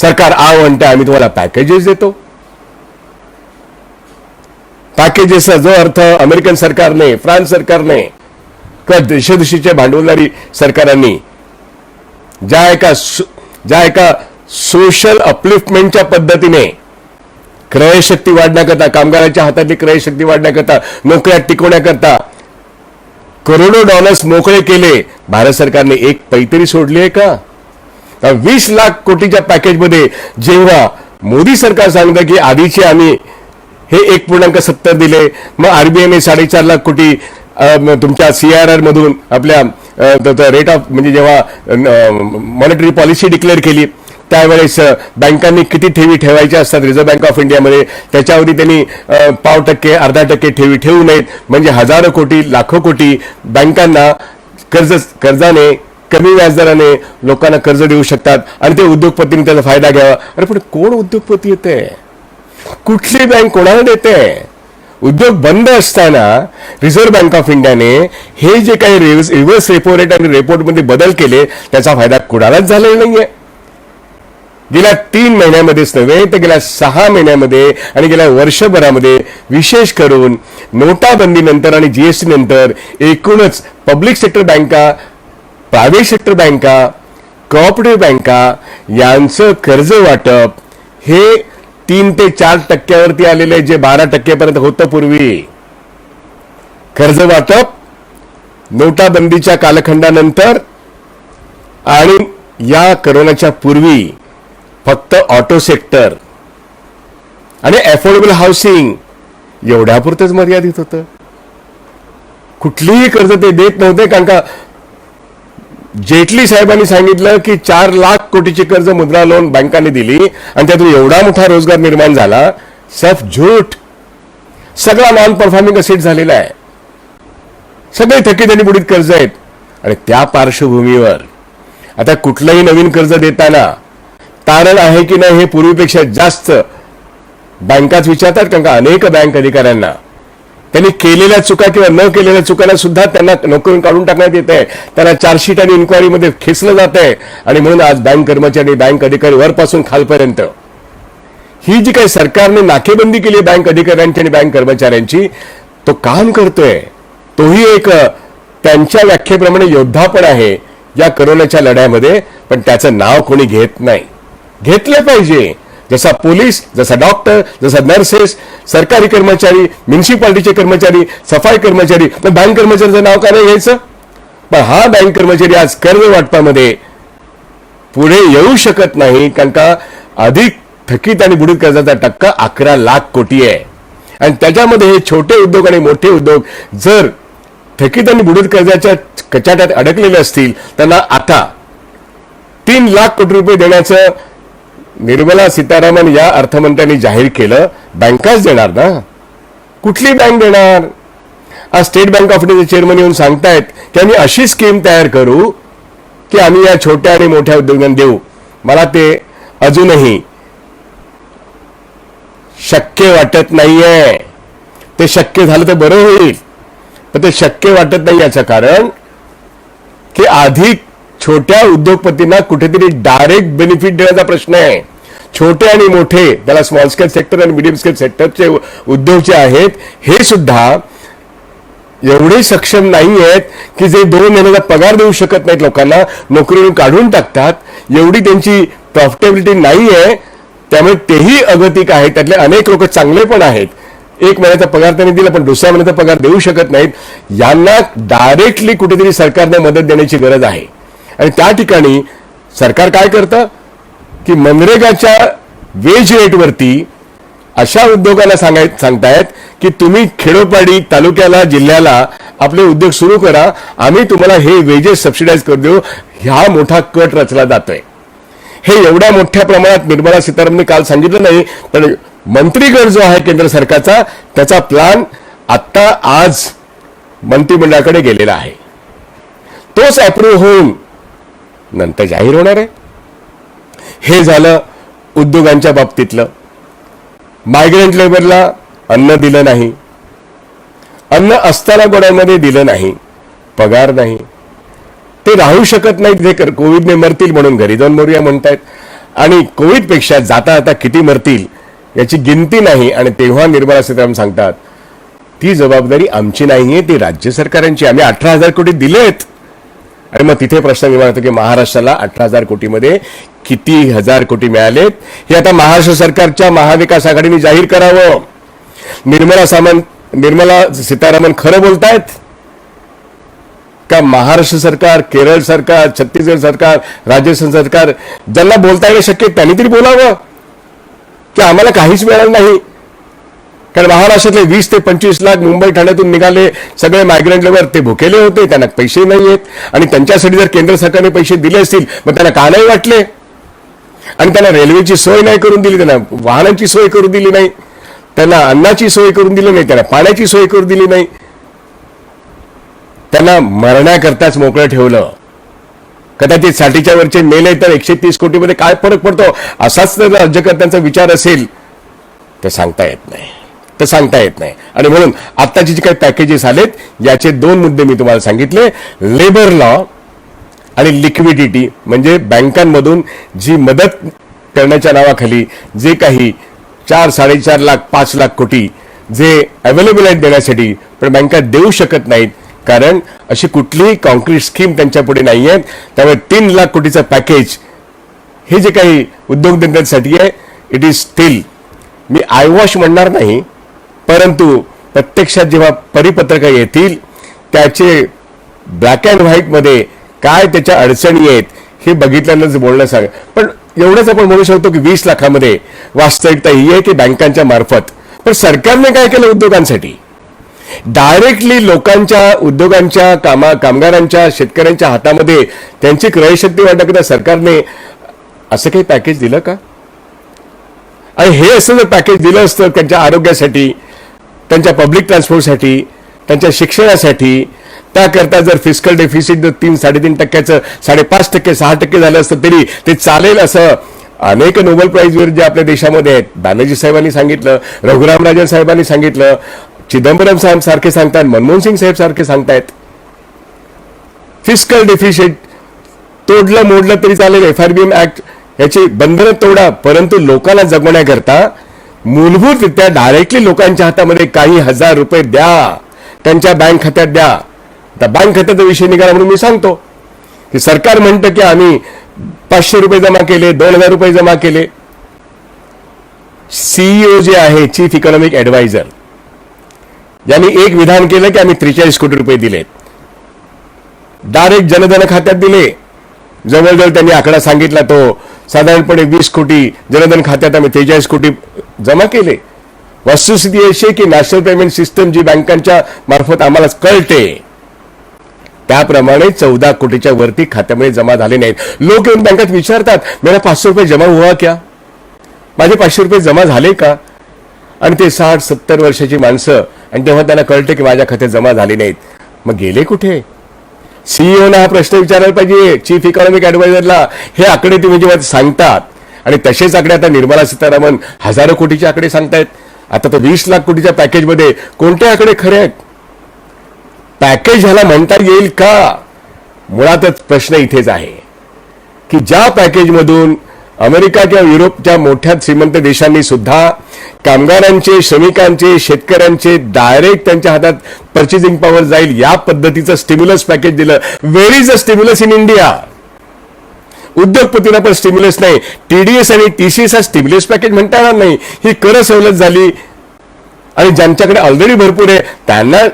सरकार म्हणते आम्ही तुम्हाला पॅकेजेस देतो. पॅकेजेसचा जो अर्थ अमेरिकन सरकारने, फ्रान्स सरकारने किंवा देशोदेशीच्या भांडवलदारी सरकारांनी ज्या एका सोशल अपलिफ्टमेंटच्या पद्धतीने क्रयशक्ती वाढण्याकरता, कामगारांच्या हातातली क्रयशक्ती वाढण्याकरता, नोकऱ्या टिकवण्याकरता करोडो डॉलर्स मोकळे केले, भारत सरकारने एक पैतरी सोडली आहे का? 20 लाख कोटीच्या पॅकेजमध्ये जेव्हा मोदी सरकार सांगतं की आधीचे आम्ही हे 1.70 दिले, मग आरबीआयने 4.5 लाख कोटी तुमच्या CRR मधून आपल्या रेट ऑफ, म्हणजे जेव्हा मॉनिटरी पॉलिसी डिक्लेअर केली त्यावेळेस बँकांनी किती ठेवी ठेवायच्या असतात रिझर्व्ह बँक ऑफ इंडियामध्ये, त्याच्यावरती त्यांनी 0.5%, 0.5% ठेवी ठेवू नयेत. म्हणजे हजारो कोटी, लाखो कोटी बँकांना कर्जाने, कमी व्याजदराने लोकांना कर्ज देऊ शकतात आणि ते उद्योगपतींनी त्याचा फायदा घ्यावा. अरे पण कोण उद्योगपती येते? कुठली बँक कोणाला देते? उद्योग बंद असताना रिझर्व्ह बँक ऑफ इंडियाने हे जे काही रिव्हर्स रेपो रेट आणि रेपोर्टमध्ये बदल केले त्याचा फायदा कुणालाच झालेला नाहीये. गेल्या 3 महिन्यामध्येच नव्हे तर गेल्या 6 महिन्यामध्ये आणि गेल्या वर्षभरामध्ये, विशेष करून नोटाबंदीनंतर आणि जीएसटी नंतर एकूणच पब्लिक सेक्टर बँका, प्रायव्हेट सेक्टर बँका, कोऑपरेटिव्ह बँका यांचं कर्ज वाटप हे 3 ते 4% आलेले आहे, जे 12% होतं पूर्वी. कर्ज वाटप नोटाबंदीच्या कालखंडानंतर आणि या करोनाच्या पूर्वी फक्त ऑटो सेक्टर आणि अफोर्डेबल हाऊसिंग एवढ्यापुरतंच मर्यादित होतं. कुठलीही कर्ज ते देत नव्हते, कारण का जेटली साहेबांनी सांगितलं की 4 लाख कोटीची कर्ज मुद्रा लोन बँकांनी दिली आणि त्यातून एवढा मोठा रोजगार निर्माण झाला. सब झूठ. सगळा नॉन परफॉर्मिंग असेट झालेला आहे, सगळे थकीत आणि बुडीत कर्ज आहेत. आणि त्या पार्श्वभूमीवर आता कुठलंही नवीन कर्ज देताना तारण आहे की नाही हे पूर्वीपेक्षा जास्त बँकाच विचारतात, कारण का अनेक बँक अधिकाऱ्यांना त्यांनी केलेल्या चुका किंवा न केलेल्या चुकांना सुद्धा त्यांना नोकरीतून काढून टाकण्यात येत आहे, त्यांना चार्जशीट आणि इन्क्वायरीमध्ये खेचलं जात आहे. आणि म्हणून आज बँक कर्मचारी, बँक अधिकारी वरपासून खालपर्यंत ही जी काही सरकारने नाकेबंदी केली बँक अधिकाऱ्यांची आणि बँक कर्मचाऱ्यांची, तो काम करतोय. तोही एक त्यांच्या व्याख्येप्रमाणे योद्धा पण आहे या करोनाच्या लढ्यामध्ये, पण त्याचं नाव कोणी घेत नाही. घेतलं पाहिजे, जसा पोलीस, जसा डॉक्टर, जसा नर्सेस, सरकारी कर्मचारी, म्युनिसिपालिटीचे कर्मचारी, सफाई कर्मचारी, पण बँक कर्मचाऱ्याचं नाव का नाही घ्यायचं? पण हा बँक कर्मचारी आज कर्ज वाटपामध्ये पुढे येऊ शकत नाही, कारण का अधिक थकीत आणि बुडीत कर्जाचा टक्का 11 लाख कोटी आहे. आणि त्याच्यामध्ये हे छोटे उद्योग आणि मोठे उद्योग जर थकीत आणि बुडीत कर्जाच्या कचाट्यात अडकलेले असतील, त्यांना आता 3 लाख कोटी रुपये देण्याचं निर्मला सीतारामन या अर्थमंत्र्यांनी जाहीर केलं. बँकाच देणार ना, कुठली बँक देणार? आज स्टेट बँक ऑफ इंडियाचे चेअरमन येऊन सांगतायत की आम्ही अशी स्कीम तयार करू की आम्ही या छोट्या आणि मोठ्या उद्योगांना देऊ. मला ते अजूनही शक्य वाटत नाहीये. ते शक्य झालं तर बरं होईल, पण ते शक्य वाटत नाही. याचं कारण की आधी छोट्या उद्योगपतींना कुठेतरी डायरेक्ट बेनिफिट देण्याचा प्रश्न आहे. छोटे आणि मोठे, त्याला स्मॉल स्केल सेक्टर आणि मिडियम स्केल सेक्टरचे उद्योग जे आहेत, हे सुद्धा एवढे सक्षम नाही आहेत की जे 2 महिन्याचा पगार देऊ शकत नाहीत, लोकांना नोकरीवरून काढून टाकतात. एवढी त्यांची प्रॉफिटेबिलिटी नाही आहे, त्यामुळे तेही अगतिक आहेत. त्यातले अनेक लोक चांगले पण आहेत. 1 महिन्याचा पगार त्यांनी दिला, पण दुसऱ्या महिन्याचा पगार देऊ शकत नाहीत. यांना डायरेक्टली कुठेतरी सरकारने मदत देण्याची गरज आहे. आणि त्या ठिकाणी सरकार काय करतं की मनरेगाच्या वेज रेटवरती अशा उद्योगांना सांगतायत की तुम्ही खेडोपाडी, तालुक्याला, जिल्ह्याला आपले उद्योग सुरू करा, आम्ही तुम्हाला हे वेजेस सबसिडाईज करू देऊ. हा मोठा कट रचला जातोय. हे एवढ्या मोठ्या प्रमाणात निर्मला सीतारामन काल सांगितलं नाही, पण मंत्रीगट जो आहे केंद्र सरकारचा, त्याचा प्लान आता आज मंत्रिमंडळाकडे गेलेला आहे. तोच अप्रूव्ह होऊन नंतर जाहीर होणार आहे. हे झालं उद्योगांच्या बाबतीतलं. मायग्रंट लेबरला अन्न दिलं नाही, अन्न असताना गोड्यामध्ये दिलं नाही, पगार नाही, ते राहू शकत नाहीत. ते कोविडने मरतील म्हणून घरी जाऊन मरूया म्हणतायत. आणि कोविडपेक्षा जाता जाता किती मरतील याची गिनती नाही. आणि तेव्हा निर्मला सीतारामन सांगतात ती जबाबदारी आमची नाहीये, ती राज्य सरकारांची. आम्ही 18,000 कोटी दिलेत. आणि मग तिथे प्रश्न निर्माण होतो की महाराष्ट्राला 18,000 कोटीमध्ये किती हजार कोटी मिळालेत हे आता महाराष्ट्र सरकारच्या महाविकास आघाडीने जाहीर करावं. निर्मला सीतारामन खरं बोलतायत का महाराष्ट्र सरकार, केरळ सरकार, छत्तीसगड सरकार, राजस्थान सरकार, ज्यांना बोलता येणं शक्य त्यांनी तरी बोलावं की आम्हाला काहीच मिळालं नाही? कारण महाराष्ट्रातले 20 ते 25 लाख मुंबई ठाण्यातून निघाले सगळे मायग्रंट लेबर, ते भुकेले होते, त्यांना पैसे नाही आहेत. आणि त्यांच्यासाठी जर केंद्र सरकारने पैसे दिले असतील मग त्यांना का नाही वाटले? आणि त्यांना रेल्वेची सोय नाही करून दिली, त्यांना वाहनांची सोय करून दिली नाही, त्यांना अन्नाची सोय करून दिली नाही, त्यांना पाण्याची सोय करून दिली नाही, त्यांना मरण्याकरताच मोकळं ठेवलं. कदाचित 60च्या वरचे मेले तर 130 कोटीमध्ये काय फरक पडतो असाच जर राज्यकर्त्यांचा विचार असेल तर सांगता येत नाही. आणि म्हणून आत्ताची जी काही पॅकेजेस आलेत याचे 2 मुद्दे मी तुम्हाला सांगितले. लेबर लॉ आणि लिक्विडिटी, म्हणजे बँकांमधून जी मदत करण्याच्या नावाखाली जे काही 4, 4.5 लाख, 5 लाख कोटी जे अवेलेबल आहेत देण्यासाठी, पण बँका देऊ शकत नाहीत कारण अशी कुठलीही कॉन्क्रीट स्कीम त्यांच्या पुढे नाही आहे. त्यामुळे 3 लाख कोटीचं पॅकेज हे जे काही उद्योगधंद्यांसाठी आहे, इट इज स्टील, मी आयवॉश म्हणणार नाही, परंतु प्रत्यक्षात जेव्हा परिपत्रकं येतील त्याचे ब्लॅक अँड व्हाईटमध्ये काय त्याच्या अडचणी आहेत हे बघितल्यानंच बोलणं सांग. पण एवढंच आपण म्हणू शकतो की 20 लाखामध्ये वास्तविकता ही आहे की बँकांच्या मार्फत. पण सरकारने काय केलं उद्योगांसाठी? डायरेक्टली लोकांच्या, उद्योगांच्या, कामगारांच्या, शेतकऱ्यांच्या हातामध्ये त्यांची क्रयशक्ती वाटण्याकरता सरकारने असं काही पॅकेज दिलं का? आणि हे असं जर पॅकेज दिलं असतं त्यांच्या आरोग्यासाठी, त्यांच्या पब्लिक ट्रान्सपोर्टसाठी, त्यांच्या शिक्षणासाठी, त्याकरता जर फिस्कल डेफिसिट जर 3-3.5%, 5.5%, 6% झालं असतं तरी ते चालेल असं अनेक नोबेल प्राईजवर जे आपल्या देशामध्ये आहेत, बॅनर्जी साहेबांनी सांगितलं, रघुराम राजन साहेबांनी सांगितलं, चिदंबरम साहेब सारखे सांगतात, मनमोहन सिंग साहेब सारखे सांगतायत. फिस्कल डेफिसिट तोडलं मोडलं तरी चालेल, FRBM ऍक्ट याची बंधनं तोडा, परंतु लोकांना जगवण्याकरता मूलभूतरित्या डायरेक्टली लोकांच्या हातामध्ये काही हजार रुपये द्या, त्यांच्या बँक खात्यात द्या. आता बँक खात्याचा विषय निघाला म्हणून मी सांगतो की सरकार म्हणतं की आम्ही 500 रुपये जमा केले, 2,000 रुपये जमा केले. सीईओ जे आहे, चीफ इकॉनॉमिक ॲडवायझर, यांनी एक विधान केलं की आम्ही 43 कोटी रुपये दिलेत, डायरेक्ट जनधन खात्यात दिले. जवळजवळ त्यांनी आकडा सांगितला तो साधारणपणे 20 कोटी जनधन खात्यात आम्ही 43 कोटी जमा केले. वस्तुस्थिती अशी की नॅशनल पेमेंट सिस्टम जी बँकांच्या मार्फत आम्हाला कळते त्याप्रमाणे 14 कोटीच्या वरती खात्यामध्ये जमा झाले नाहीत. लोक येऊन बँकेत विचारतात, मेरा 500 रुपये जमा हुआ क्या, माझे 500 रुपये जमा झाले का? आणि ते 60-70 वर्षाची माणसं, आणि तेव्हा त्यांना कळते की माझ्या खात्यात जमा झाले नाहीत. मग गेले कुठे? सीईओना हा प्रश्न विचारायला पाहिजे, चीफ इकॉनॉमिक ॲडवायझरला. हे आकडे तुम्ही जेव्हा सांगतात, आणि तसेच आकडे आता निर्मला सीतारामन हजारो कोटीचे आकडे सांगतायत. आता तर 20 लाख कोटीच्या पॅकेजमध्ये कोणते आकडे खरे आहेत? पॅकेज ह्याला म्हणता येईल का? मुळातच प्रश्न इथेच आहे की ज्या पॅकेजमधून अमेरिका किंवा युरोपच्या मोठ्या श्रीमंत देशांनी सुद्धा कामगारांचे, श्रमिकांचे, शेतकऱ्यांचे डायरेक्ट त्यांच्या हातात पर्चेसिंग पॉवर जाईल या पद्धतीचं स्टिम्युलस पॅकेज दिलं. Where is a stimulus in India? उद्योगपतींना पण स्टिम्युलस नाही. टीडीएस आणि टीसीएस हा स्टिम्युलस पॅकेज म्हणता येणार नाही. ही कर सवलत झाली, आणि ज्यांच्याकडे ऑलरेडी भरपूर आहे त्यांना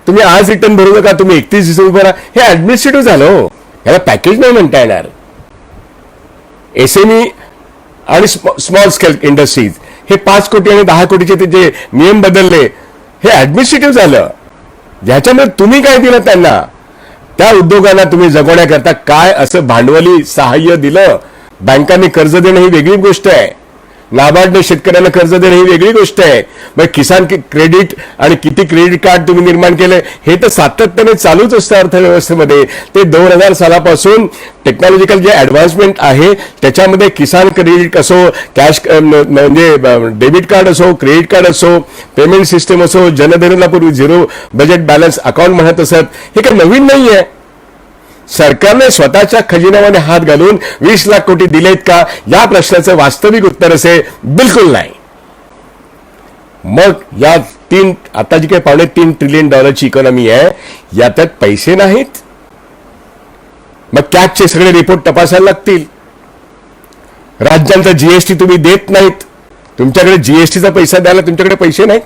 तुम्ही आज रिटर्न भरू नका, तुम्ही 31 डिसेंबर भरा. हे ऍडमिनिस्ट्रेटिव्ह झालं हो, याला पॅकेज नाही म्हणता येणार. एसएमई आणि स्मॉल स्केल इंडस्ट्रीज हे 5 कोटी आणि 10 कोटीचे ते जे नियम बदलले हे ऍडमिनिस्ट्रेटिव्ह झालं. ज्याच्यामुळे तुम्ही काय दिलं त्यांना? त्या उद्योगांना तुम्ही जगवण्याकरता काय असं भांडवली सहाय्य दिलं? बँकांनी कर्ज देणं ही वेगळी गोष्ट आहे, नाबार्डने शेतकऱ्यांना कर्ज देणं ही वेगळी गोष्ट आहे. मग किसान क्रेडिट आणि किती क्रेडिट कार्ड तुम्ही निर्माण केले हे तर सातत्याने चालूच असतं अर्थव्यवस्थेमध्ये. ते 2000 सालापासून टेक्नॉलॉजिकल जे ॲडव्हान्समेंट आहे त्याच्यामध्ये किसान क्रेडिट असो, कॅश म्हणजे डेबिट कार्ड असो, क्रेडिट कार्ड असो, पेमेंट सिस्टम असो, जनधनला पूर्वी झिरो बजेट बॅलन्स अकाउंट म्हणत असत, हे काही नवीन नाही आहे. सरकारने स्वतःच्या खजिन्यामध्ये हात घालून 20 लाख कोटी दिलेत का या प्रश्नाचं वास्तविक उत्तर असे बिलकुल नाही. मग या आता जी काही $3.5 ट्रिलियन इकॉनॉमी आहे यात पैसे नाहीत. मग कॅगचे सगळे रिपोर्ट तपासायला लागतील. राज्यांचा जीएसटी तुम्ही देत नाहीत, तुमच्याकडे जीएसटीचा पैसा द्यायला तुमच्याकडे पैसे नाहीत,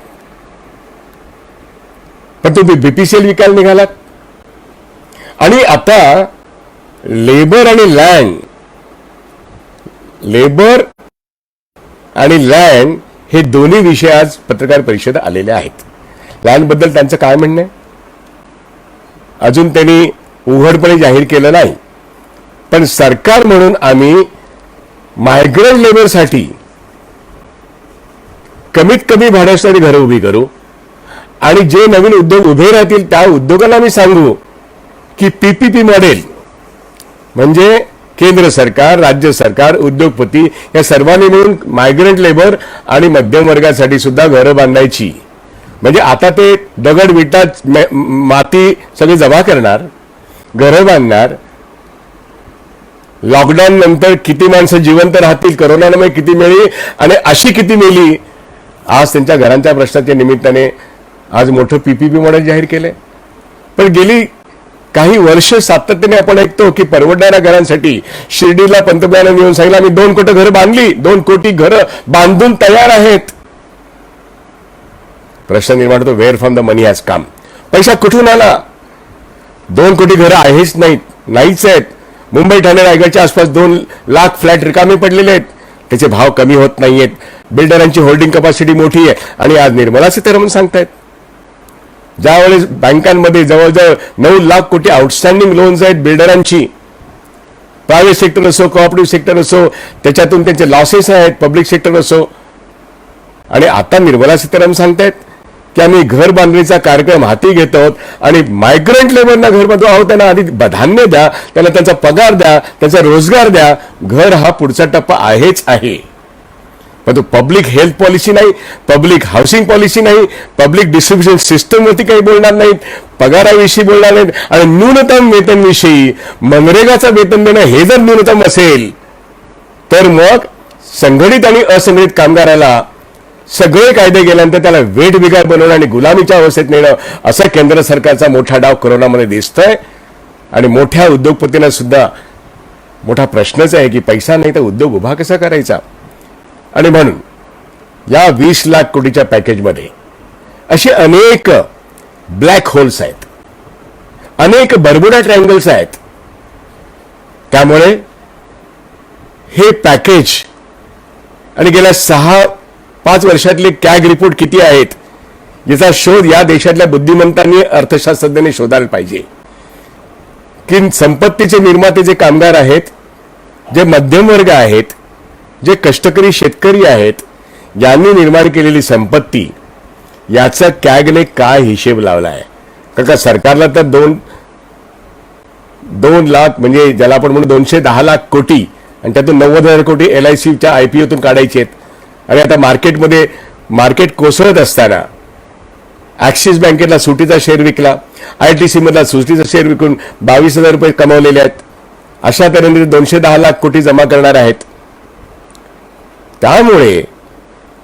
पण तुम्ही बीपीसीएल विकायला निघालात. आणि आता लेबर आणि लँड हे दोन्ही विषय आज पत्रकार परिषद आलेले आहेत. लँड बद्दल त्यांचं काय म्हणणं आहे अजून त्यांनी उघडपणे जाहीर केलं नाही. पण सरकार म्हणून आम्ही मायग्रंट लेबरसाठी कमीत कमी भाडे असणारी घरं उभी करू, आणि जे नवीन उद्योग उभे राहतील त्या उद्योगांना आम्ही सांगू की पीपीपी मॉडेल म्हणजे केंद्र सरकार, राज्य सरकार, उद्योगपती या सर्वांनी मिळून मायग्रंट लेबर आणि मध्यम वर्गासाठी सुद्धा घरं बांधायची. म्हणजे आता ते दगड, विटा, माती सगळे जमा करणार, घरं बांधणार. लॉकडाऊन नंतर किती माणसं जिवंत राहतील, करोनामुळे किती मेली आणि अशी किती मेली, आज त्यांच्या घरांच्या प्रश्नाच्या निमित्ताने आज मोठं पीपीपी मॉडेल जाहीर केलंय. पण गेली काही वर्ष सातत्याने आपण ऐकतो की परवडणाऱ्या घरांसाठी शिर्डीला पंतप्रधानांनी येऊन सांगितलं आम्ही 2 कोटी घरं बांधली, 2 कोटी घरं बांधून तयार आहेत. प्रश्न निर्माण होतो, where from the money has come? पैसा कुठून आला? 2 कोटी घरं आहेच नाहीच आहेत. मुंबई, ठाणे, रायगडच्या आसपास 2 लाख फ्लॅट रिकामे पडलेले आहेत, त्याचे भाव कमी होत नाहीयेत. बिल्डरांची होल्डिंग कपॅसिटी मोठी आहे. आणि आज निर्मला सीतारामन सांगतायत ज्यावेळेस बँकांमध्ये जवळजवळ 9 लाख कोटी आउटस्टँडिंग लोन्स आहेत बिल्डरांची, प्रायव्हेट सेक्टर असो, कोऑपरेटिव्ह सेक्टर असो, त्याच्यातून त्यांचे लॉसेस आहेत, पब्लिक सेक्टर असो. आणि आता निर्मला सीतारामन सांगतायत की आम्ही घर बांधणीचा कार्यक्रम हाती घेत आहोत आणि मायग्रंट लेबरना घर बांधू आहोत, त्यांना आधी धान्य द्या, त्यांना त्यांचा पगार द्या, त्यांचा रोजगार द्या. घर हा पुढचा टप्पा आहेच आहे. पण तो पब्लिक हेल्थ पॉलिसी नाही, पब्लिक हाऊसिंग पॉलिसी नाही, पब्लिक डिस्ट्रीब्युशन सिस्टमवरती काही बोलणार नाहीत, पगाराविषयी बोलणार नाहीत. आणि न्यूनतम वेतनविषयी, मनरेगाचं वेतन देणं हे जर न्यूनतम असेल तर मग संघटित आणि असंघटित कामगाराला सगळे कायदे गेल्यानंतर त्याला वेठबिगार बनवणं आणि गुलामीच्या अवस्थेत नेणं असा केंद्र सरकारचा मोठा डाव कोरोनामध्ये दिसतोय. आणि मोठ्या उद्योगपतींना सुद्धा मोठा प्रश्नच आहे की पैसा नाही तर उद्योग उभा कसा करायचा. आणि म्हणून या 20 लाख कोटीच्या पॅकेजमध्ये असे अनेक ब्लॅक होल्स आहेत, अनेक बर्मुडा ट्रायंगल्स आहेत. त्यामुळे हे पॅकेज आणि गेल्या 6-5 वर्षातले कॅग रिपोर्ट किती आहेत याचा शोध या देशातल्या बुद्धिमंतांनी, अर्थशास्त्रज्ञांनी शोधायला पाहिजे. की संपत्तीचे निर्माते जे कामगार आहेत, जे मध्यम वर्ग आहेत, जे कष्टकरी शेतकरी आहेत, यांनी निर्माण केलेली संपत्ती याचा कॅगने काय हिशेब लावला आहे. कारण का सरकारला तर 2 लाख म्हणजे ज्याला आपण म्हणू 210 लाख कोटी आणि त्यातून 90,000 कोटी LICच्या IPOतून काढायचे आहेत. आणि आता मार्केट कोसळत असताना ॲक्सिस बँकेला सुटीचा शेअर विकला, ITC मधला सुटीचा शेअर विकून 22,000 रुपये कमावलेले आहेत. अशा तऱ्हेने 210 लाख कोटी जमा करणार आहेत. त्यामुळे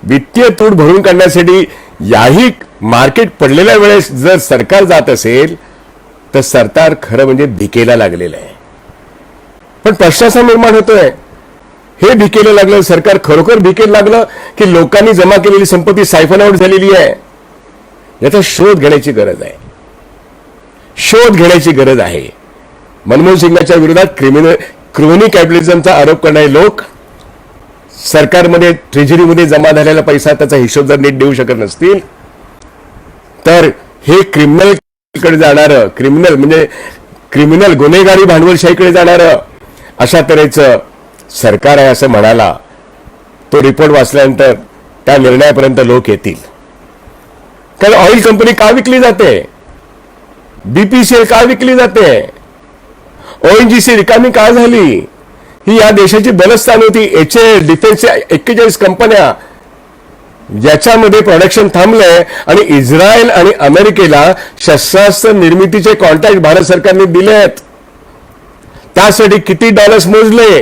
वित्तीय तूट भरून काढण्यासाठी याही मार्केट पडलेल्या वेळेस जर सरकार जात असेल तर सरकार खरं म्हणजे भिकेला लागलेलं आहे. पण प्रश्नाचा निर्माण होतोय, हे भिकेला लागलं सरकार खरोखर भिकेला लागलं की लोकांनी जमा केलेली संपत्ती सायफन आउट झालेली आहे. याचा शोध घेण्याची गरज आहे, शोध घेण्याची गरज आहे. मनमोहन सिंगाच्या विरोधात क्रिमिनल कॅपिटलिझमचा आरोप करणारे लोक सरकारमध्ये ट्रेझरीमध्ये जमा झालेला पैसा त्याचा हिशोब जर नीट देऊ शकत नसतील तर हे क्रिमिनलकडे जाणारं, क्रिमिनल गुन्हेगारी भांडवलशाहीकडे जाणारं अशा तऱ्हेचं सरकार आहे असं म्हणाला. तो रिपोर्ट वाचल्यानंतर त्या निर्णयापर्यंत लोक येतील. कारण ऑइल कंपनी का विकली जाते, BPCL का विकली जाते, ONGC रिकामी का झाली, ही या देशाची बलस्थान होती. HAL डिफेन्सच्या 41 कंपन्या ज्याच्यामध्ये प्रोडक्शन थांबलंय आणि इस्रायल आणि अमेरिकेला शस्त्रास्त्र निर्मितीचे कॉन्ट्रॅक्ट भारत सरकारने दिले आहेत. त्यासाठी किती डॉलर्स मोजले,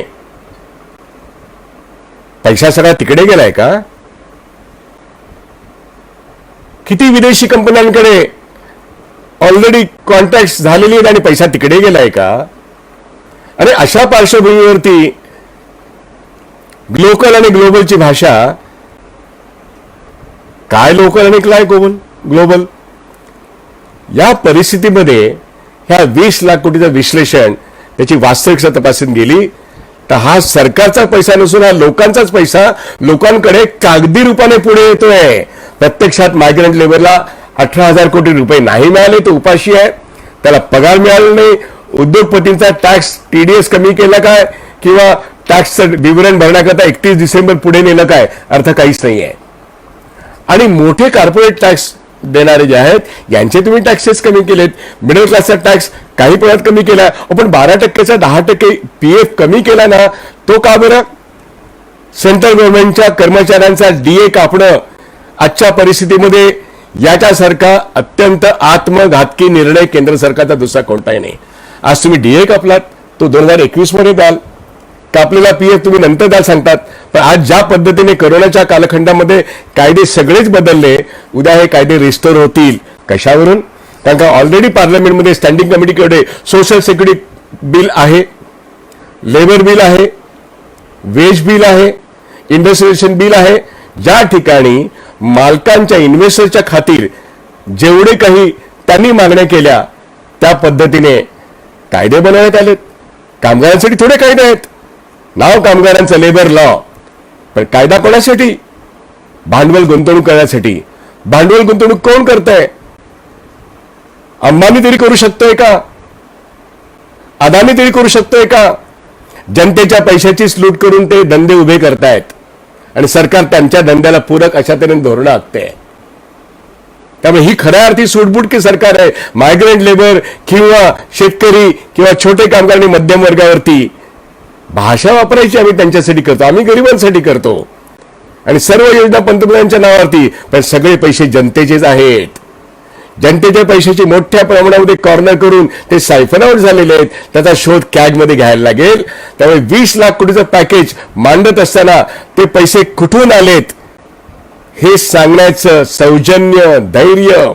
पैसा सगळा तिकडे गेलाय का? किती विदेशी कंपन्यांकडे ऑलरेडी कॉन्ट्रॅक्ट झालेली आहेत आणि पैसा तिकडे गेलाय का? आणि अशा पार्श्वभूमीवरती लोकल आणि ग्लोबलची भाषा, काय लोकल आणि काय ग्लोबल, या परिस्थितीमध्ये ह्या 20 लाख कोटीचं विश्लेषण, त्याची वास्तविकता तपासून गेली तर हा सरकारचा पैसा नसून हा लोकांचाच पैसा लोकांकडे कागदी रूपाने पुढे येतोय. प्रत्यक्षात मायग्रंट लेबरला 18,000 कोटी रुपये नाही मिळाले, तो उपाशी आहे, त्याला पगार मिळाला नाही. उद्योगपतींचा टॅक्स TDS कमी केला काय किंवा टॅक्सचं विवरण भरण्याकरता 31 डिसेंबर पुढे नेलं काय, अर्थ काहीच नाही आहे. आणि मोठे कॉर्पोरेट टॅक्स देणारे जे आहेत यांचे तुम्ही टॅक्सेस कमी केलेत. मिडल क्लासचा टॅक्स काही पदात कमी केला, पण 12%चा 10% PF कमी केला ना, तो का बरं? सेंट्रल गव्हर्नमेंटच्या कर्मचाऱ्यांचा DA कापणं आजच्या परिस्थितीमध्ये याच्यासारखा अत्यंत आत्मघातकी निर्णय केंद्र सरकारचा दुसरा कोणताही नाही. आज तुम्ही DA कापलात, तो 2021 मध्ये द्याल, कापलेला PF तुम्ही नंतर द्याल सांगतात. पण आज ज्या पद्धतीने करोनाच्या कालखंडामध्ये कायदे सगळेच बदलले, उद्या हे कायदे रिस्टोर होतील. कशावरून? कारण का ऑलरेडी पार्लमेंटमध्ये स्टँडिंग कमिटीकडे सोशल सिक्युरिटी बिल आहे, लेबर बिल आहे, वेज बिल आहे, इंडस्ट्रियलायझेशन बिल आहे, ज्या ठिकाणी मालकांच्या इन्व्हेस्टरच्या खातीर जेवढे काही त्यांनी मागण्या केल्या त्या पद्धतीने कायदे बनवण्यात आलेत. कामगारांसाठी थोडे कायदे आहेत, नाव कामगारांचं लेबर लॉ, पण कायदा कोणासाठी? भांडवल गुंतवणूक करण्यासाठी. भांडवल गुंतवणूक कोण करतंय? अंबानी तरी करू शकतोय का? अदानी तरी करू शकतोय का? जनतेच्या पैशाचीच लूट करून ते धंदे उभे करतायत आणि सरकार त्यांच्या धंद्याला पूरक अशा तऱ्हेने धोरणं आखते. त्यामुळे ही खऱ्या अर्थी सूटबूट की सरकार आहे. मायग्रंट लेबर किंवा शेतकरी किंवा छोटे कामगार आणि मध्यम वर्गावरती भाषा वापरायची आम्ही त्यांच्यासाठी करतो, आम्ही गरिबांसाठी करतो आणि सर्व योजना पंतप्रधानांच्या नावावरती, पण सगळे पैसे जनतेचेच आहेत. जनतेच्या पैशाची मोठ्या प्रमाणामध्ये कॉर्नर करून ते सायफन आउट झालेले आहेत. त्याचा शोध कॅगमध्ये घ्यायला लागेल. त्यामुळे 20 लाख कोटीचं पॅकेज मांडत असताना ते पैसे कुठून आलेत हे सांगण्याचं सौजन्य, धैर्य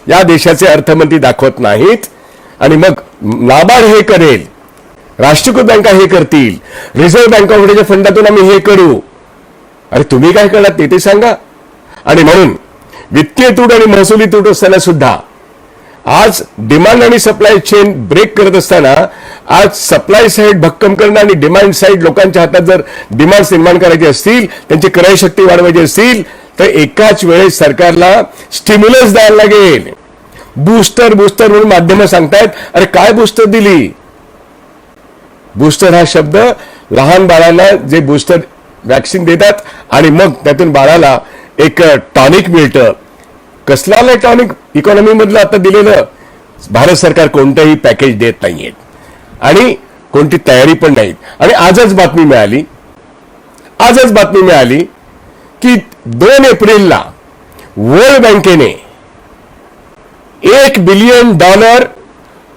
या देशाचे अर्थमंत्री दाखवत नाहीत. आणि मग नाबार्ड हे करेल, राष्ट्रीयकृत बँका हे करतील, रिझर्व्ह बँक ऑफ इंडियाच्या फंडातून आम्ही हे करू. अरे तुम्ही काय करणार ते सांगा. आणि म्हणून वित्तीय तूट आणि महसुली तूट असताना सुद्धा आज डिमांड आणि सप्लाय चेन ब्रेक करत असताना आज सप्लाय साईड भक्कम करणं आणि डिमांड साईड लोकांच्या हातात जर डिमांड निर्माण करायची असतील, त्यांची क्रय शक्ती वाढवायची असतील, तर एकाच वेळेस सरकारला स्टिम्युलस द्यायला लागेल. बूस्टर बूस्टर म्हणून माध्यमं सांगतायत. अरे काय बूस्टर दिली? बूस्टर हा शब्द लहान बाळांना जे बूस्टर वॅक्सिन देतात आणि मग त्यातून बाळाला एक टॉनिक मिळतं. कसला टॉनिक? इकॉनॉमी मधलं आता दिलेलं. भारत सरकार कोणतंही पॅकेज देत नाहीये आणि कोणती तयारी पण नाही. आणि आजच बातमी मिळाली की 2 एप्रिलला वर्ल्ड बँकेने $1 बिलियन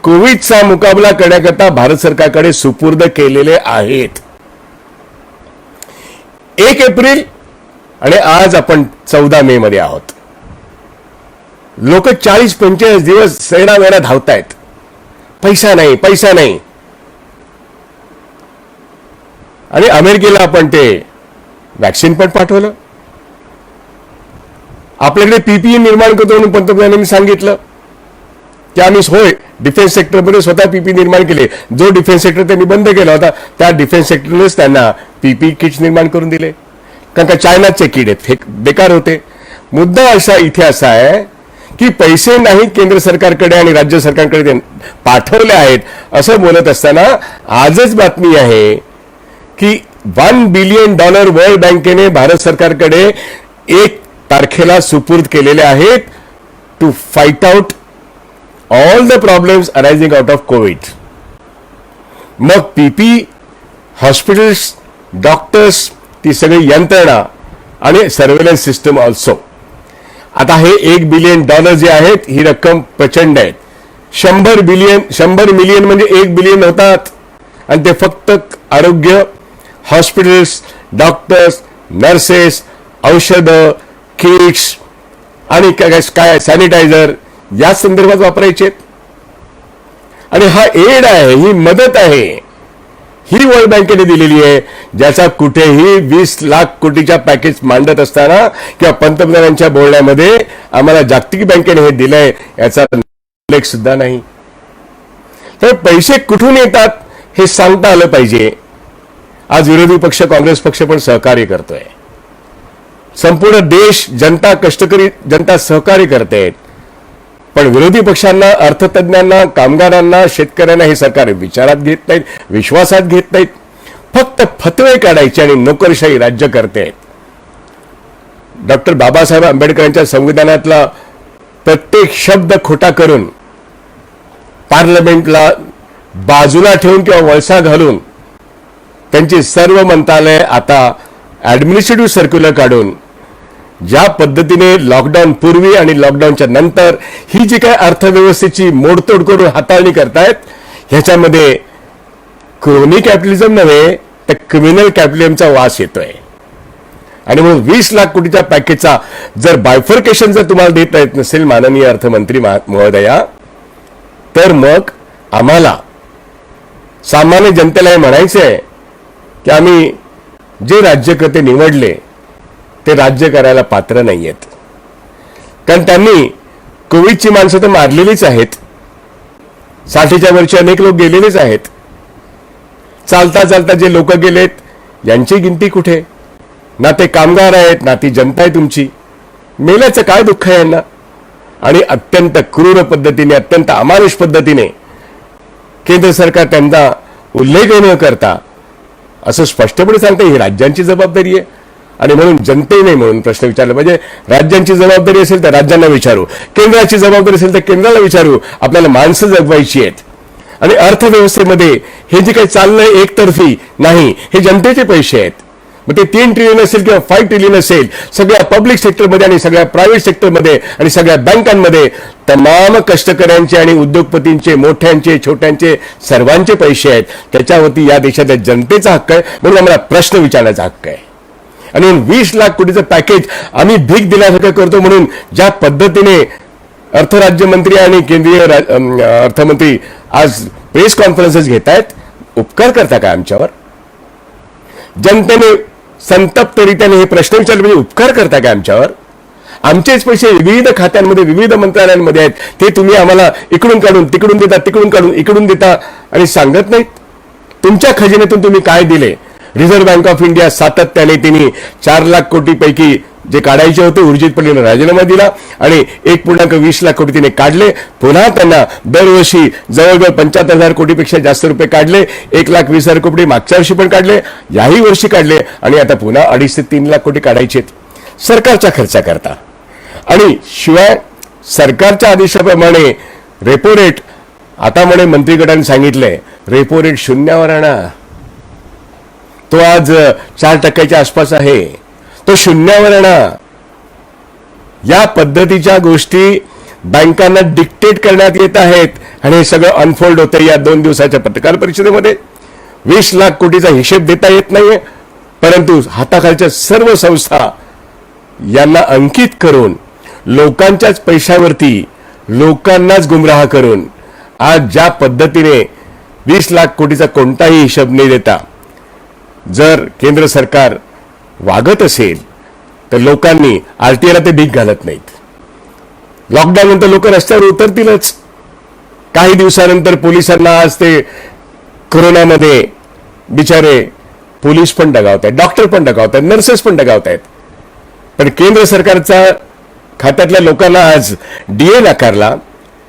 कोविडचा मुकाबला करण्याकरता भारत सरकारकडे सुपूर्द केलेले आहेत. 1 एप्रिल आणि आज आपण 14 मे मध्ये आहोत. लोक 40-45 दिवस सैनावेळा धावतायत. पैसा नाही. आणि अमेरिकेला आपण ते वॅक्सिन पण पाठवलं. आपल्याकडे पीपीई निर्माण करतो म्हणून पंतप्रधानांनी सांगितलं की आम्ही होय डिफेन्स सेक्टरमध्ये स्वतः पीपी निर्माण केले. जो डिफेन्स सेक्टर त्यांनी बंद केला होता त्या डिफेन्स सेक्टरनेच त्यांना पीपी किट्स निर्माण करून दिले. कारण का चायनाचे किट आहेत, बेकार होते. मुद्दा इथे असा आहे की पैसे नाही केंद्र सरकारकडे आणि राज्य सरकारकडे पाठवले आहेत असं बोलत असताना आजच बातमी आहे की $1 बिलियन वर्ल्ड बँकेने भारत सरकारकडे 1 तारखेला सुपूर्द केलेले आहेत to fight out all the problems arising out of Covid. मग पीपी, हॉस्पिटल्स, डॉक्टर्स, ती सगळी यंत्रणा आणि सर्व्हेलन्स सिस्टम ऑल्सो. आता हे $1 बिलियन जे आहेत ही रक्कम प्रचंड आहे. 100 मिलियन म्हणजे 1 बिलियन होतात आणि ते फक्त आरोग्य, हॉस्पिटल्स, डॉक्टर्स, नर्सेस, औषधं, किट्स आणि काय सॅनिटायझर या संदर्भात वापरायचे. आणि हा एड आहे, ही मदत आहे, ही वर्ल्ड बँकेने दिलेली आहे. ज्याचा कुठेही 20 लाख कोटीच्या पॅकेज मांडत असताना किंवा पंतप्रधानांच्या बोलण्यामध्ये आम्हाला जागतिक बँकेने हे दिलंय याचा उल्लेख सुद्धा नाही. तर पैसे कुठून येतात हे सांगता आलं पाहिजे. आज विरोधी पक्ष काँग्रेस पक्ष पण सहकार्य करतोय. संपूर्ण देश, जनता, कष्टकरी जनता सहकार्य करते. पण विरोधी पक्षांना, अर्थतज्ञांना, कामगारांना, शेतकऱ्यांना हे सरकार विचारात घेत नाहीत, विश्वासात घेत नाहीत. फक्त फतवे काढायचे आणि नोकरशाही राज्य करते. डॉक्टर बाबासाहेब आंबेडकरांच्या संविधानातला प्रत्येक शब्द खोटा करून पार्लमेंटला बाजूला ठेवून किंवा वळसा घालून त्यांची सर्व मंत्रालय आता ऍडमिनिस्ट्रेटिव्ह सर्क्युलर काढून ज्या पद्धतीने लॉकडाऊन पूर्वी आणि लॉकडाऊनच्या नंतर ही जी काय अर्थव्यवस्थेची मोडतोड करून हाताळणी करतायत ह्याच्यामध्ये क्रोनी कॅपिटलिझम नव्हे तर क्रिमिनल कॅपिटलिझमचा वास येतोय. आणि म्हणून 20 लाख कोटीच्या पॅकेजचा जर बायफर्केशन जर तुम्हाला देता येत नसेल माननीय अर्थमंत्री महोदया, तर मग आम्हाला सामान्य जनतेला हे म्हणायचं आहे की आम्ही जे राज्यकर्ते निवडले ते राज्य करायला पात्र नाहीयेत. कारण त्यांनी कोविडची माणसं तर मारलेलीच आहेत. 60च्या वरचे अनेक लोक गेलेलेच आहेत. चालता चालता जे लोक गेलेत यांची गिनती कुठे? ना ते कामगार आहेत, ना ती जनता आहे तुमची. मेल्याचं काय दुःख आहे यांना? आणि अत्यंत क्रूर पद्धतीने, अत्यंत अमानुष पद्धतीने केंद्र सरकार त्यांचा उल्लेख न करता असं स्पष्टपणे सांगते ही राज्यांची जबाबदारी आहे. आणि म्हणून जनतेने म्हणून प्रश्न विचारला पाहिजे. राज्यांची जबाबदारी असेल तर राज्यांना विचारू, केंद्राची जबाबदारी असेल तर केंद्राला विचारू. आपल्याला माणसं जगवायची आहेत. आणि अर्थव्यवस्थेमध्ये हे जे काही चाललंय एकतर्फी नाही, हे जनतेचे पैसे आहेत. मग ते 3 ट्रिलियन असेल किंवा 5 ट्रिलियन असेल, सगळ्या पब्लिक सेक्टरमध्ये आणि सगळ्या प्रायव्हेट सेक्टरमध्ये आणि सगळ्या बँकांमध्ये तमाम कष्टकऱ्यांचे आणि उद्योगपतींचे, मोठ्यांचे, छोट्यांचे, सर्वांचे पैसे आहेत. त्याच्यावरती या देशाच्या जनतेचा हक्क आहे. म्हणून आम्हाला प्रश्न विचारण्याचा हक्क आहे. आणि 20 लाख कोटीचं पॅकेज आम्ही भीक दिल्यासारखं करतो म्हणून ज्या पद्धतीने अर्थराज्यमंत्री आणि केंद्रीय अर्थमंत्री आज प्रेस कॉन्फरन्सेस घेत आहेत, उपकार करता का आमच्यावर? जनतेने संतप्तरित्याने हे प्रश्न विचारले म्हणजे उपकार करता का आमच्यावर? आमचेच पैसे विविध खात्यांमध्ये विविध मंत्रालयांमध्ये आहेत, ते तुम्ही आम्हाला इकडून काढून तिकडून देता, तिकडून काढून इकडून देता आणि सांगत नाहीत. तुमच्या खजिन्यातून तुम्ही काय दिले? रिझर्व्ह बँक ऑफ इंडिया सातत्याने त्यांनी 4 लाख कोटी पैकी जे काढायचे होते उर्जित पटेलने राजीनामा दिला आणि 1.20 लाख कोटी तिने काढले. पुन्हा त्यांना दरवर्षी जवळजवळ 75,000 कोटीपेक्षा जास्त रुपये काढले. 1,20,000 कोटी मागच्या वर्षी पण काढले, याही वर्षी काढले आणि आता पुन्हा 2.5 ते 3 लाख कोटी काढायचे सरकारच्या खर्चाकरता. आणि शिवाय सरकारच्या आदेशाप्रमाणे रेपो रेट आता म्हणे मंत्रिगटाने सांगितलंय रेपो रेट शून्यावर आणा. तो आज 4% आसपास आहे, तो शून्यावर आणा. या पद्धतीच्या गोष्टी बँकांना डिक्टेट करण्यात येत आहेत आणि हे सगळं अनफोल्ड होतं या 2 दिवसाच्या पत्रकार परिषदेमध्ये. 20 लाख कोटीचा हिशेब देता येत नाहीये, परंतु हाताखालच्या सर्व संस्था यांना अंकित करून लोकांच्याच पैशावरती लोकांनाच गुमराह करून आज ज्या पद्धतीने 20 लाख कोटीचा कोणताही हिशोब न देता जर केंद्र सरकार वागत असेल तर लोकांनी आरटीआयला ते ढीक घालत नाहीत. लॉकडाऊन नंतर लोक रस्त्यावर उतरतीलच. काही दिवसानंतर पोलिसांना आज ते कोरोनामध्ये बिचारे पोलीस पण दगावत आहेत, डॉक्टर पण दगावत आहेत, नर्सेस पण दगावत आहेत. पण केंद्र सरकारचा खात्यातल्या लोकांना आज डीए नाकारला,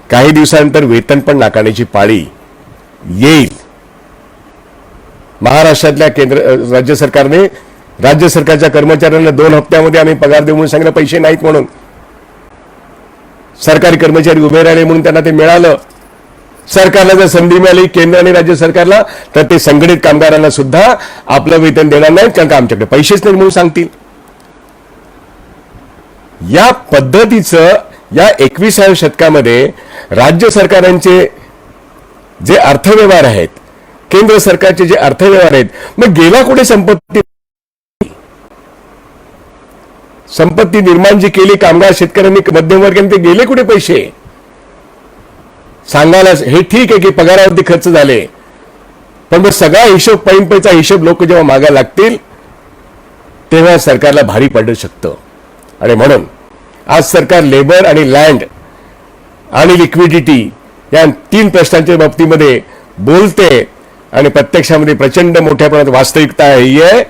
काही दिवसानंतर वेतन पण नाकारण्याची पाळी येईल. महाराष्ट्रातल्या राज्य सरकारने राज्य सरकारच्या कर्मचाऱ्यांना 2 हप्त्यामध्ये आम्ही पगार देऊ म्हणून सांगितलं, पैसे नाहीत म्हणून. सरकारी कर्मचारी उभे राहिले म्हणून त्यांना ते मिळालं. सरकारला जर संधी मिळाली केंद्र आणि राज्य सरकारला तर ते संघटित कामगारांना सुद्धा आपलं वेतन देणार नाहीत, कारण का आमच्याकडे पैसेच नाही म्हणून सांगतील. या पद्धतीचं या 21व्या शतकामध्ये राज्य सरकारांचे जे अर्थव्यवहार आहेत, केंद्र सरकारचे जे अर्थव्यवहार आहेत, मग गेला कुठे संपत्ती निर्माण जी केली कामगार शेतकऱ्यांनी मध्यमवर्गीयांनी, ते गेले कुठे पैसे? सांगायला हे ठीक आहे की पगारावरती खर्च झाले, पण मग सगळा हिशोब पैसा हिशोब लोक जेव्हा मागायला लागतील तेव्हा सरकारला भारी पडू शकतं. आणि म्हणून आज सरकार लेबर आणि लँड आणि लिक्विडिटी या 3 प्रश्नांच्या बाबतीमध्ये बोलते आणि प्रत्यक्षामध्ये प्रचंड मोठ्या प्रमाणात वास्तविकता ही आहे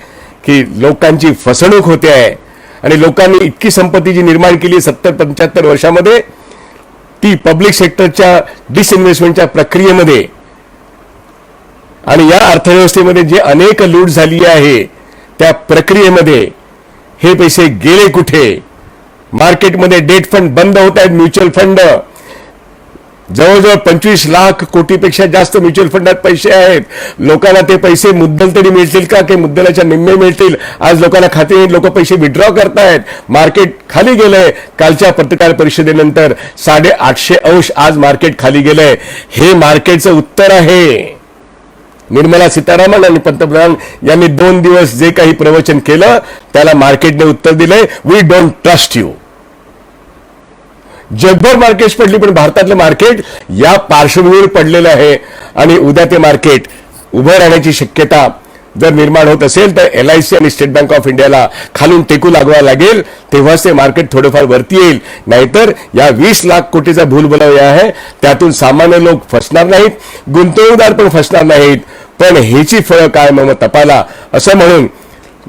की लोकांची फसवणूक होते आहे. आणि लोकांनी इतकी संपत्ती जी निर्माण केली 70-75 वर्षामध्ये, ती पब्लिक सेक्टरच्या डिसइन्व्हेस्टमेंटच्या प्रक्रियेमध्ये आणि या अर्थव्यवस्थेमध्ये जे अनेक लूट झाली आहे त्या प्रक्रियेमध्ये हे पैसे गेले कुठे? मार्केटमध्ये डेट फंड बंद होत आहेत, म्युच्युअल फंड जवळजवळ 25 लाख कोटीपेक्षा जास्त म्युच्युअल फंडात पैसे आहेत. लोकांना ते पैसे मुद्दल तरी मिळतील का, की मुद्दलाच्या निम्मे मिळतील? आज लोकांना खाते लोक पैसे विड्रॉ करतायत. मार्केट खाली गेलंय. कालच्या पत्रकार परिषदेनंतर 850 अंश आज मार्केट खाली गेलंय. हे मार्केटचं उत्तर आहे. निर्मला सीतारामन आणि पंतप्रधान यांनी 2 दिवस जे काही प्रवचन केलं त्याला मार्केटने उत्तर दिलंय, वी डोंट ट्रस्ट यू. जगभर मार्केट पडली, पण भारतातलं मार्केट या पार्श्वभूमीवर पडलेलं आहे. आणि उद्या ते मार्केट उभं राहण्याची शक्यता जर निर्माण होत असेल तर LIC आणि स्टेट बँक ऑफ इंडियाला खालून टेकू लागवा लागेल, तेव्हाच ते मार्केट थोडंफार वरती येईल. नाहीतर या 20 लाख कोटीचा भूलभुलैया आहे, त्यातून सामान्य लोक फसणार नाहीत, गुंतवणूकदार पण फसणार नाहीत. पण ह्याची फळं काय मग तपाला, असं म्हणून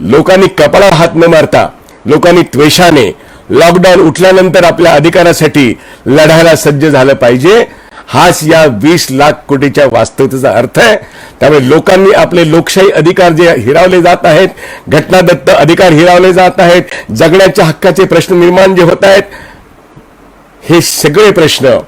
लोकांनी कपाळावर हात न मारता, लोकांनी त्वेषाने लॉकडाऊन उठल्यानंतर आपल्या अधिकारासाठी लढायला सज्ज झालं पाहिजे. हाच या 20 लाख कोटीच्या वास्तविकतेचा अर्थ आहे. त्यामुळे लोकांनी आपले लोकशाही अधिकार जे हिरावले जात आहेत, घटनादत्त अधिकार हिरावले जात आहेत, जगण्याच्या हक्काचे प्रश्न निर्माण जे होत आहेत, हे सगळे प्रश्न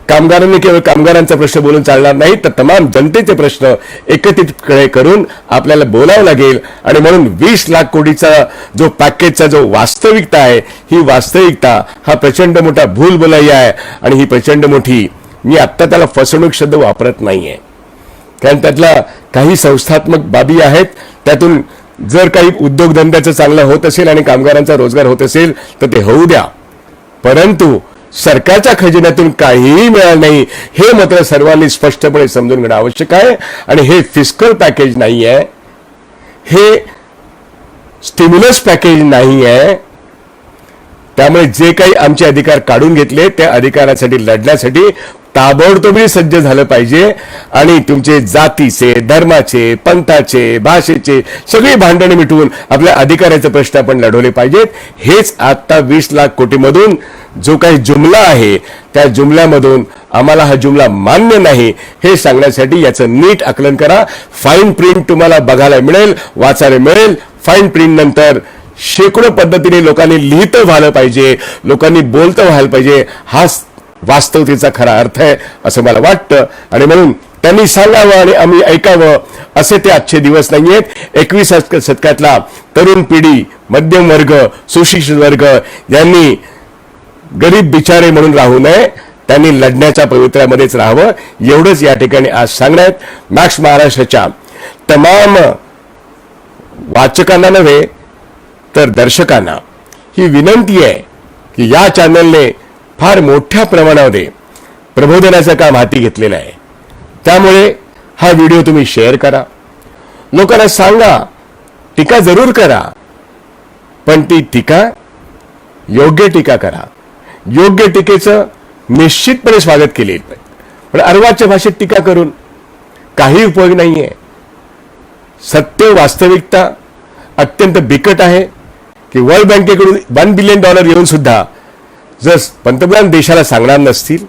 कामगारांनी केवळ कामगारांचा प्रश्न बोलून चालणार नाही, तर तमाम जनतेचे प्रश्न एकत्रितपणे करून आपल्याला बोलावं लागेल. आणि म्हणून 20 लाख कोटीचा जो पॅकेजचा जो वास्तविकता आहे, ही वास्तविकता हा प्रचंड मोठा भूलभुलैया आहे. आणि ही प्रचंड मोठी, मी आत्ता त्याला फसवणूक शब्द वापरत नाहीये, कारण त्यातल्या काही संस्थात्मक बाबी आहेत. त्यातून जर काही उद्योगधंद्याचं चांगलं होत असेल आणि कामगारांचा रोजगार होत असेल तर ते होऊ द्या, परंतु सरकारच्या खजिन्यातून काहीही मिळालं नाही हे मात्र सर्वांनी स्पष्टपणे समजून घेणं आवश्यक आहे. आणि हे फिस्कल पॅकेज नाही आहे, हे स्टिम्युलस पॅकेज नाही आहे, त्यामुळे जे काही आमचे अधिकार काढून घेतले त्या अधिकारासाठी लढण्यासाठी ताबडतोबी सज्ज झालं पाहिजे आणि तुमचे जातीचे, धर्माचे, पंथाचे, भाषेचे सगळी भांडणे मिटवून आपल्या अधिकाराचे प्रश्न आपण लढवले पाहिजेत. हेच आता 20 लाख कोटीमधून जो काही जुमला आहे त्या जुमल्यामधून आम्हाला हा जुमला मान्य नाही हे सांगण्यासाठी याचं नीट आकलन करा. फाईन प्रिंट तुम्हाला बघायला मिळेल, वाचायला मिळेल. फाईन प्रिंट नंतर शेकडो पद्धतीने लोकांनी लिहितं व्हायला पाहिजे, लोकांनी बोलतं व्हायला पाहिजे. हा वास्तवतेचा खरा अर्थ आहे असं मला वाटतं आणि म्हणून त्यांनी सांगावं आणि आम्ही ऐकावं असे ते आजचे दिवस नाहीयेत. 21 शतकातला तरुण पिढी, मध्यम वर्ग, सुशिक्षित वर्ग यांनी गरीब बिचारे म्हणून राहू नये, त्यांनी लढण्याच्या पवित्र्यामध्येच राहावं एवढंच या ठिकाणी आज सांगण्यात. मॅक्स महाराष्ट्राच्या तमाम वाचकांना नव्हे तर दर्शकांना ही विनंती आहे की या चॅनलने फार मोठ्या प्रमाणामध्ये प्रबोधनाचं काम हाती घेतलेलं आहे. त्यामुळे हा व्हिडिओ तुम्ही शेअर करा, लोकांना सांगा, टीका जरूर करा, पण ती टीका योग्य टीका करा. योग्य टीकेचं निश्चितपणे स्वागत केले, पण अर्वाच्य भाषेत टीका करून काही उपयोग नाहीये. सत्य वास्तविकता अत्यंत बिकट आहे की वर्ल्ड बँकेकडून $1 बिलियन येऊन सुद्धा जर पंतप्रधान देशाला सांगणार नसतील,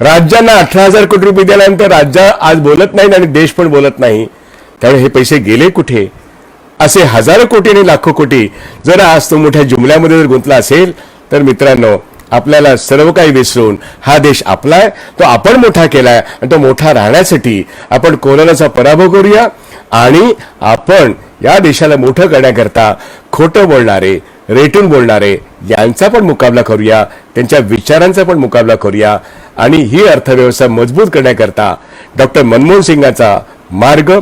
राज्यांना 18,000 कोटी रुपये दिल्यानंतर राज्य आज बोलत नाही आणि देश पण बोलत नाही, त्यामुळे हे पैसे गेले कुठे? असे हजारो कोटी आणि लाखो कोटी जर आज तो मोठ्या जुमल्यामध्ये जर गुंतला असेल तर मित्रांनो, आपल्याला सर्व काही विसरून हा देश आपला आहे, तो आपण मोठा केलाय आणि तो मोठा राहण्यासाठी आपण कोरोनाचा पराभव करूया आणि आपण या देशाला मोठं करण्याकरता खोटं बोलणारे, रेटून बोलणारे यांचा पण मुकाबला करूया, त्यांच्या विचारांचा पण मुकाबला करूया आणि ही अर्थव्यवस्था मजबूत करण्याकरता डॉक्टर मनमोहन सिंगाचा मार्ग,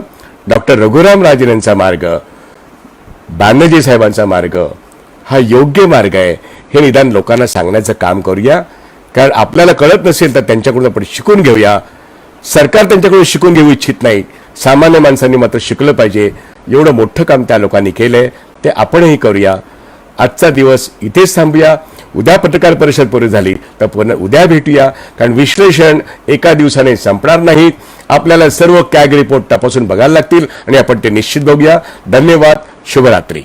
डॉक्टर रघुराम राजन यांचा मार्ग, बॅनर्जी साहेबांचा मार्ग हा योग्य मार्ग आहे हे निदान लोकांना सांगण्याचं काम करूया. कारण आपल्याला कळत नसेल तर त्यांच्याकडून आपण शिकून घेऊया. सरकार त्यांच्याकडून शिकून घेऊ इच्छित नाही, सामान्य माणसांनी मात्र शिकलं पाहिजे. एवढं मोठं काम त्या लोकांनी केलंय ते आपणही करूया. आजचा दिवस इथेच थांबूया. उद्या पत्रकार परिषद पूर्ण झाली तर पुन्हा उद्या भेटूया, कारण विश्लेषण एका दिवसाने संपणार नाहीत. आपल्याला सर्व कॅग रिपोर्ट तपासून बघायला लागतील आणि आपण ते निश्चित बघूया. धन्यवाद. शुभरात्री.